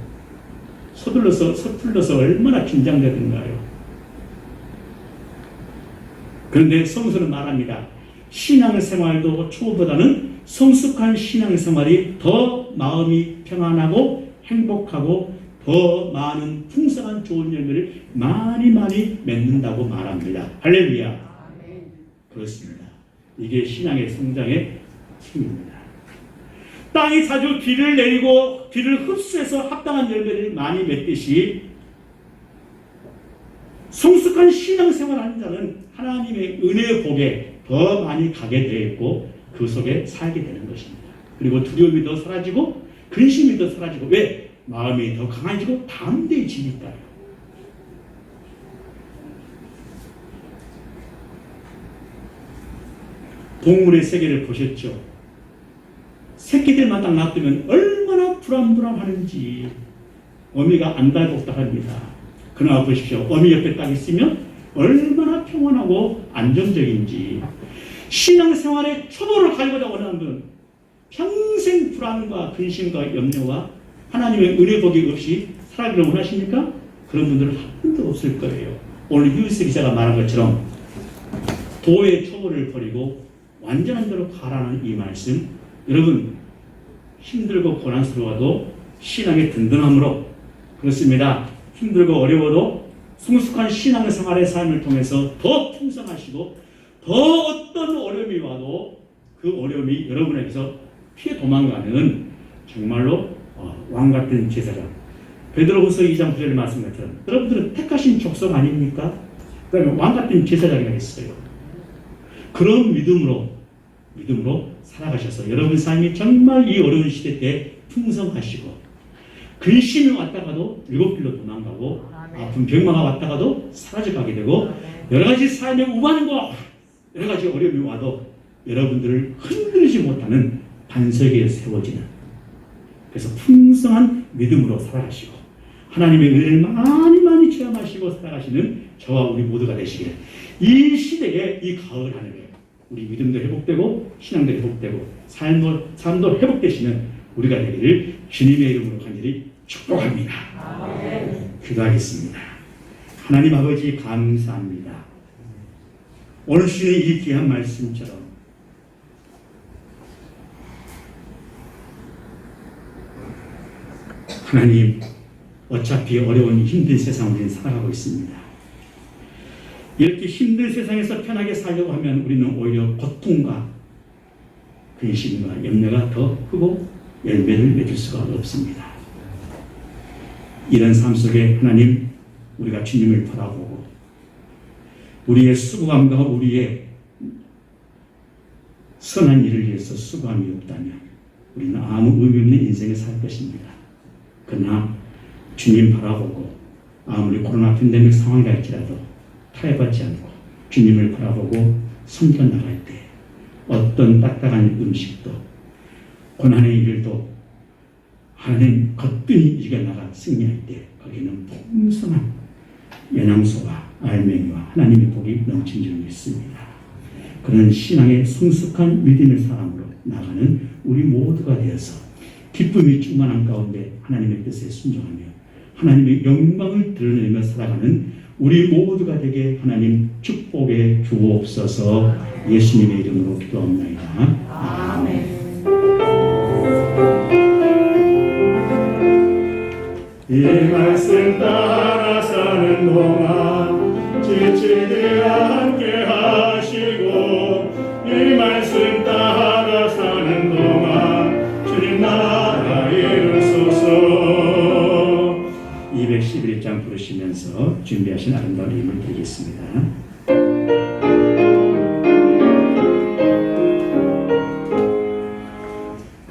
서툴러서 얼마나 긴장되던가요. 그런데 성서는 말합니다. 신앙생활도 초보보다는 성숙한 신앙생활이 더 마음이 평안하고 행복하고 더 많은 풍성한 좋은 열매를 많이 맺는다고 말합니다. 할렐루야. 그렇습니다. 이게 신앙의 성장의 힘입니다. 땅이 자주 비를 내리고 비를 흡수해서 합당한 열매를 많이 맺듯이 성숙한 신앙생활을 하는 자는 하나님의 은혜의 복에 더 많이 가게 되어 있고 그 속에 살게 되는 것입니다. 그리고 두려움이 더 사라지고 근심이 더 사라지고 왜? 마음이 더 강해지고 담대해지니까요. 동물의 세계를 보셨죠? 새끼들만 딱 놔두면 얼마나 불안불안하는지 어미가 안달복달합니다. 그러나 보십시오. 어미 옆에 딱 있으면 얼마나 평온하고 안정적인지. 신앙생활에 초보를 가려고 원하는 분 평생 불안과 근심과 염려와 하나님의 은혜 보기 없이 살아가기를 원하십니까? 그런 분들은 한 분도 없을 거예요. 오늘 휴스 기자가 말한 것처럼 도의 초보를 버리고 완전한 대로 가라는 이 말씀, 여러분 힘들고 고난스러워도 신앙의 든든함으로, 그렇습니다. 힘들고 어려워도 성숙한 신앙생활의 삶을 통해서 더 풍성하시고 더 어떤 어려움이 와도 그 어려움이 여러분에게서 피해 도망가는 정말로 왕같은 제사장. 베드로후서 2장 9절의 말씀 같은 여러분들은 택하신 족속 아닙니까? 그 다음에 왕같은 제사장이라 했어요. 그런 믿음으로 살아가셔서 여러분 삶이 정말 이 어려운 시대 때 풍성하시고, 근심이 왔다가도 일곱 길로 도망가고, 아픈 병마가 왔다가도 사라져가게 되고, 여러 가지 삶의 우반과 여러 가지 어려움이 와도 여러분들을 흔들지 못하는 반석에 세워지는, 그래서 풍성한 믿음으로 살아가시고 하나님의 은혜를 많이 체험하시고 살아가시는 저와 우리 모두가 되시길, 이 시대에 이 가을 하늘에 우리 믿음도 회복되고 신앙도 회복되고 삶도 회복되시는 우리가 되기를 주님의 이름으로 간절히 축복합니다. 기도하겠습니다. 하나님 아버지 감사합니다. 오늘 주님의 이 귀한 말씀처럼 하나님, 어차피 어려운 힘든 세상 우리는 살아가고 있습니다. 이렇게 힘든 세상에서 편하게 살려고 하면 우리는 오히려 고통과 근심과 염려가 더 크고 열매를 맺을 수가 없습니다. 이런 삶 속에 하나님, 우리가 주님을 바라보고 우리의 수고함과 우리의 선한 일을 위해서 수고함이 없다면 우리는 아무 의미 없는 인생을 살 것입니다. 그러나 주님 바라보고 아무리 코로나 팬데믹 상황이라 할지라도 타협하지 않고 주님을 바라보고 섬겨나갈 때 어떤 딱딱한 음식도 고난의 일도 하나님 거뜬히 이겨나가 승리할 때 거기는 풍성한 영양소와 알맹이와 하나님의 복이 넘친 줄 믿습니다. 그런 신앙의 성숙한 믿음의 사람으로 나가는 우리 모두가 되어서 기쁨이 충만한 가운데 하나님의 뜻에 순종하며 하나님의 영광을 드러내며 살아가는 우리 모두가 되게 하나님 축복해 주옵소서. 예수님의 이름으로 기도합니다. 아멘. 이 말씀 따라 사는 동안 지치지 않게 하시고, 이 말씀 따라 사는 동안 주님 나라 이루소서. 211장 부르시면서 준비하신 아름다운 힘을 드리겠습니다.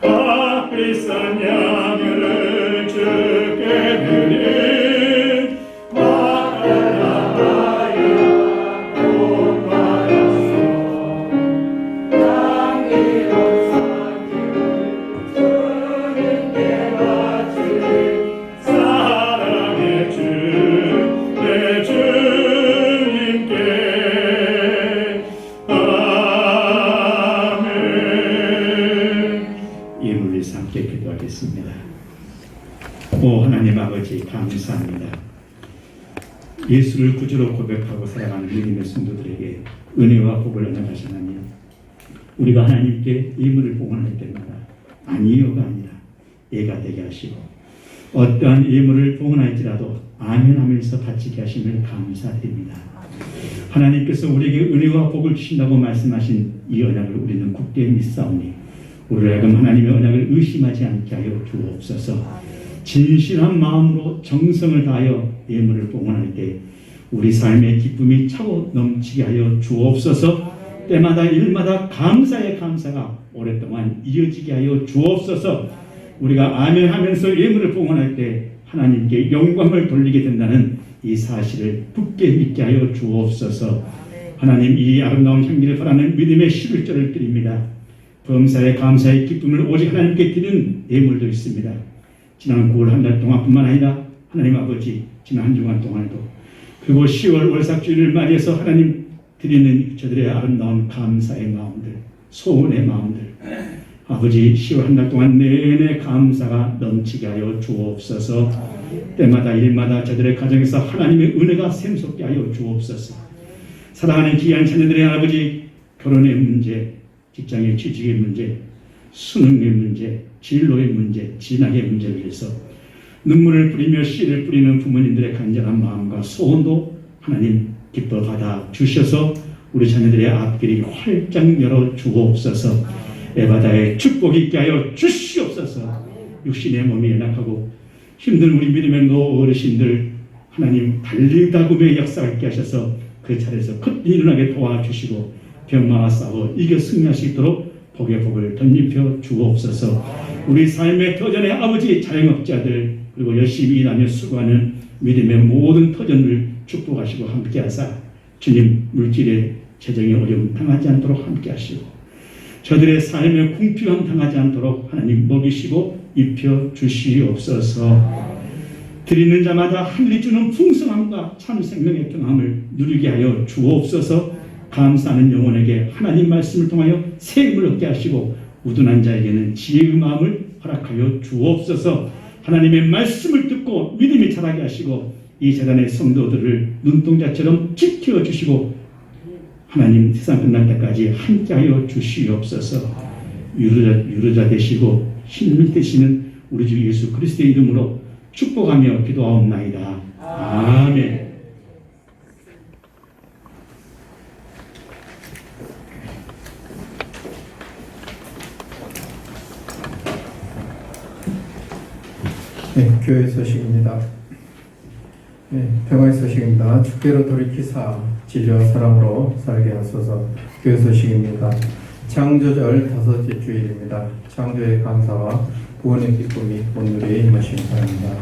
값비싼 양을 주께 드린 나라하여 복받았소. 향기로운 산지를 주님께 바치리 사랑의 주 내 주님께 아멘. 이 물리서 함께 기도하겠습니다. 오 하나님 아버지 감사합니다. 예수를 구주로 고백하고 살아가는 믿음의 성도들에게 은혜와 복을 허락하시나니 우리가 하나님께 예물을 봉헌할 때마다 아니요가 아니라 예가 되게 하시고 어떠한 예물을 봉헌할지라도 아멘 하면서 바치게 하심을 감사드립니다. 하나님께서 우리에게 은혜와 복을 주신다고 말씀하신 이 언약을 우리는 굳게 믿사오니 우리를 하여금 하나님의 언약을 의심하지 않게 하여 주옵소서. 진실한 마음으로 정성을 다하여 예물을 봉헌할 때 우리 삶의 기쁨이 차고 넘치게 하여 주옵소서. 때마다 일마다 감사의 감사가 오랫동안 이어지게 하여 주옵소서. 우리가 아멘하면서 예물을 봉헌할 때 하나님께 영광을 돌리게 된다는 이 사실을 굳게 믿게 하여 주옵소서. 하나님, 이 아름다운 향기를 바라는 믿음의 11절을 드립니다. 범사의 감사의 기쁨을 오직 하나님께 드리는 예물도 있습니다. 지난 9월 한 달 동안뿐만 아니라 하나님 아버지 지난 한 주간 동안도, 그리고 10월 월삭주일을 맞이해서 하나님 드리는 저들의 아름다운 감사의 마음들, 소원의 마음들, 아버지 10월 한 달 동안 내내 감사가 넘치게 하여 주옵소서. 때마다 일마다 저들의 가정에서 하나님의 은혜가 샘솟게 하여 주옵소서. 사랑하는 귀한 자녀들의 아버지, 결혼의 문제, 직장의 취직의 문제, 수능의 문제, 진로의 문제, 진학의 문제를 위해서 눈물을 뿌리며 씨를 뿌리는 부모님들의 간절한 마음과 소원도 하나님 기뻐 받아 주셔서 우리 자녀들의 앞길이 활짝 열어 주옵소서. 에바다의 축복 있게 하여 주시옵소서. 육신의 몸이 연약하고 힘든 우리 믿음의 노 어르신들 하나님 달리다금의 역사 있게 하셔서 그 자리에서 곧 일어나게 도와주시고 병마와 싸워 이겨 승리할 수 있도록 복의 복을 덧입혀 주옵소서. 우리 삶의 터전의 아버지, 자영업자들, 그리고 열심히 일하며 수고하는 믿음의 모든 터전을 축복하시고 함께하사 주님 물질의 재정의 어려움 당하지 않도록 함께하시고 저들의 삶의 궁핍함 당하지 않도록 하나님 먹이시고 입혀 주시옵소서. 드리는 자마다 하늘이 주는 풍성함과 참 생명의 평함을 누리게 하여 주옵소서. 감사하는 영혼에게 하나님 말씀을 통하여 새 힘을 얻게 하시고 우둔한 자에게는 지혜의 마음을 허락하여 주옵소서. 하나님의 말씀을 듣고 믿음이 자라게 하시고 이 재단의 성도들을 눈동자처럼 지켜주시고 하나님 세상 끝날 때까지 함께하여 주시옵소서. 유로자 되시고 힘이 되시는 우리 주 예수 그리스도의 이름으로 축복하며 기도하옵나이다. 아멘. 네, 교회 소식입니다. 네, 평화의 소식입니다. 주께로 돌이키사 진리와 사랑으로 살게 하소서. 교회 소식입니다. 창조절 5째 주일입니다. 창조의 감사와 구원의 기쁨이 오늘의 임하시기 바랍니다.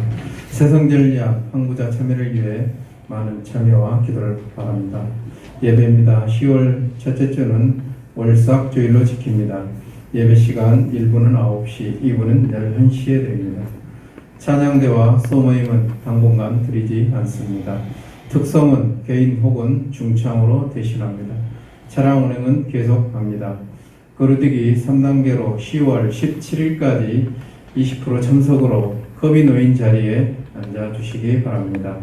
새성전을 위한 항구자 참여를 위해 많은 참여와 기도를 바랍니다. 예배입니다. 10월 첫째 주는 월삭 주일로 지킵니다. 예배 시간 1부는 9시, 2부는 11시에 드립니다. 찬양대와 소모임은 당분간 드리지 않습니다. 특성은 개인 혹은 중창으로 대신합니다. 차량 운행은 계속합니다. 거르디기 3단계로 10월 17일까지 20% 참석으로 겁이 놓인 자리에 앉아주시기 바랍니다.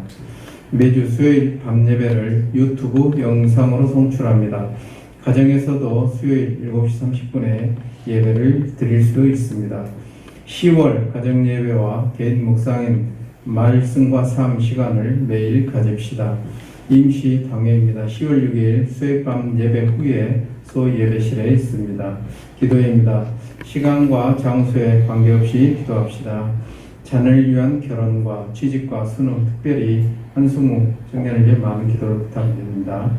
매주 수요일 밤 예배를 유튜브 영상으로 송출합니다. 가정에서도 수요일 7시 30분에 예배를 드릴 수 있습니다. 10월 가정예배와 개인 묵상인 말씀과 삶 시간을 매일 가집시다. 임시 당회입니다. 10월 6일 수요일밤 예배 후에 소예배실에 있습니다. 기도회입니다. 시간과 장소에 관계없이 기도합시다. 자녀를 위한 결혼과 취직과 수능, 특별히 한승우 청년을 위해 많은 기도를 부탁드립니다.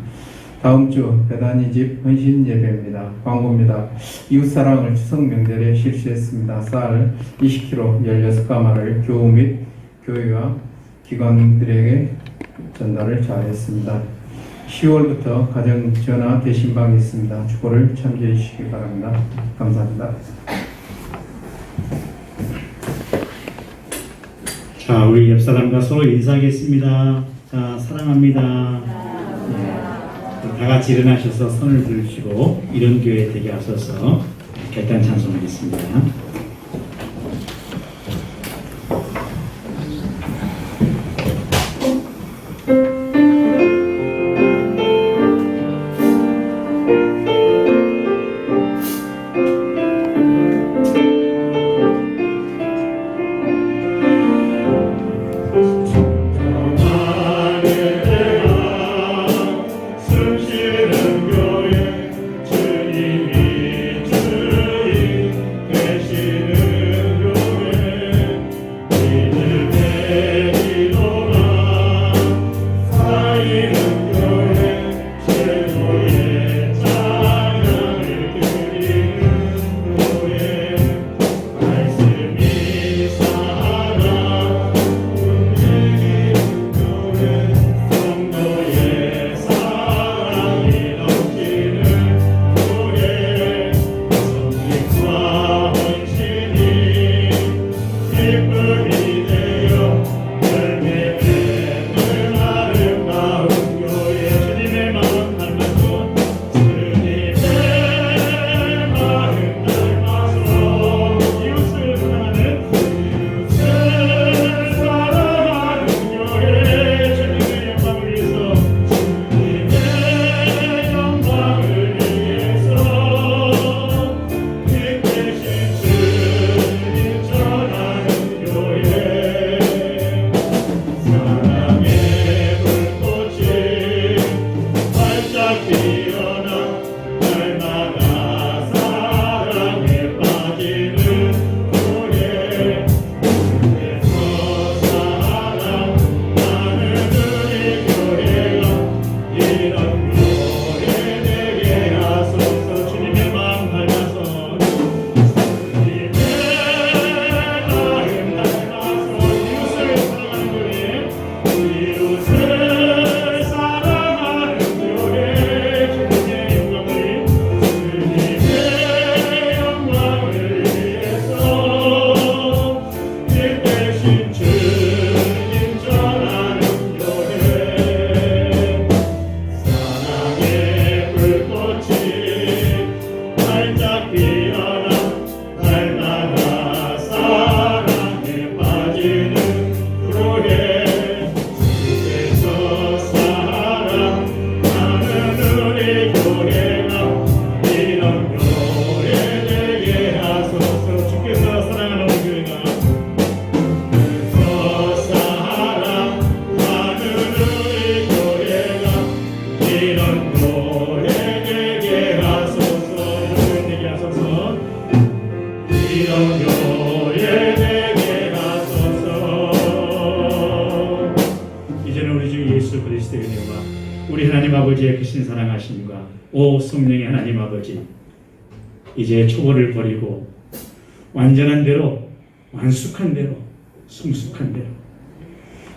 다음 주 배단이 집 헌신 예배입니다. 광고입니다. 이웃사랑을 추석 명절에 실시했습니다. 쌀 20kg 16가마를 교우 및 교회와 기관들에게 전달을 잘했습니다. 10월부터 가정 전화 게시방이 있습니다. 축복을 참조해 주시기 바랍니다. 감사합니다. 자, 우리 옆사람과 서로 인사하겠습니다. 자, 사랑합니다. 다 같이 일어나셔서 손을 들으시고 이런 교회 되게 하셔서 결단 찬송하겠습니다. 주님이 주인 되시 예수 그리스도의 은혜와 우리 하나님 아버지의 크신 사랑하심과 오 성령의 하나님 아버지, 이제 초보를 버리고 완전한 대로, 완숙한 대로, 성숙한 대로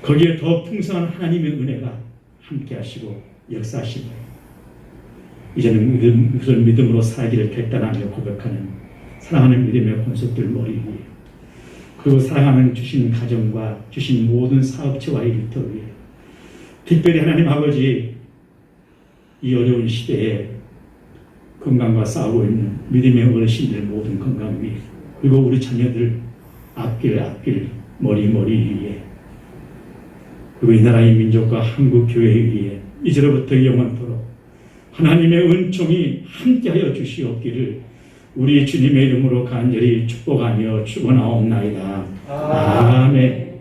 거기에 더 풍성한 하나님의 은혜가 함께 하시고 역사하시고 이제는 그런 믿음으로 살기를 결단하며 고백하는 사랑하는 믿음의 권속들 머리 위에, 그리고 사랑하는 주신 가정과 주신 모든 사업체와 일터 위에, 특별히 하나님 아버지 이 어려운 시대에 건강과 싸우고 있는 믿음의 어르신들 모든 건강 위에, 그리고 우리 자녀들 앞길 머리 위에, 그리고 이 나라의 민족과 한국 교회 위에 이제로부터 영원토록 하나님의 은총이 함께하여 주시옵기를 우리 주님의 이름으로 간절히 축복하며 축원하옵나이다. 아멘.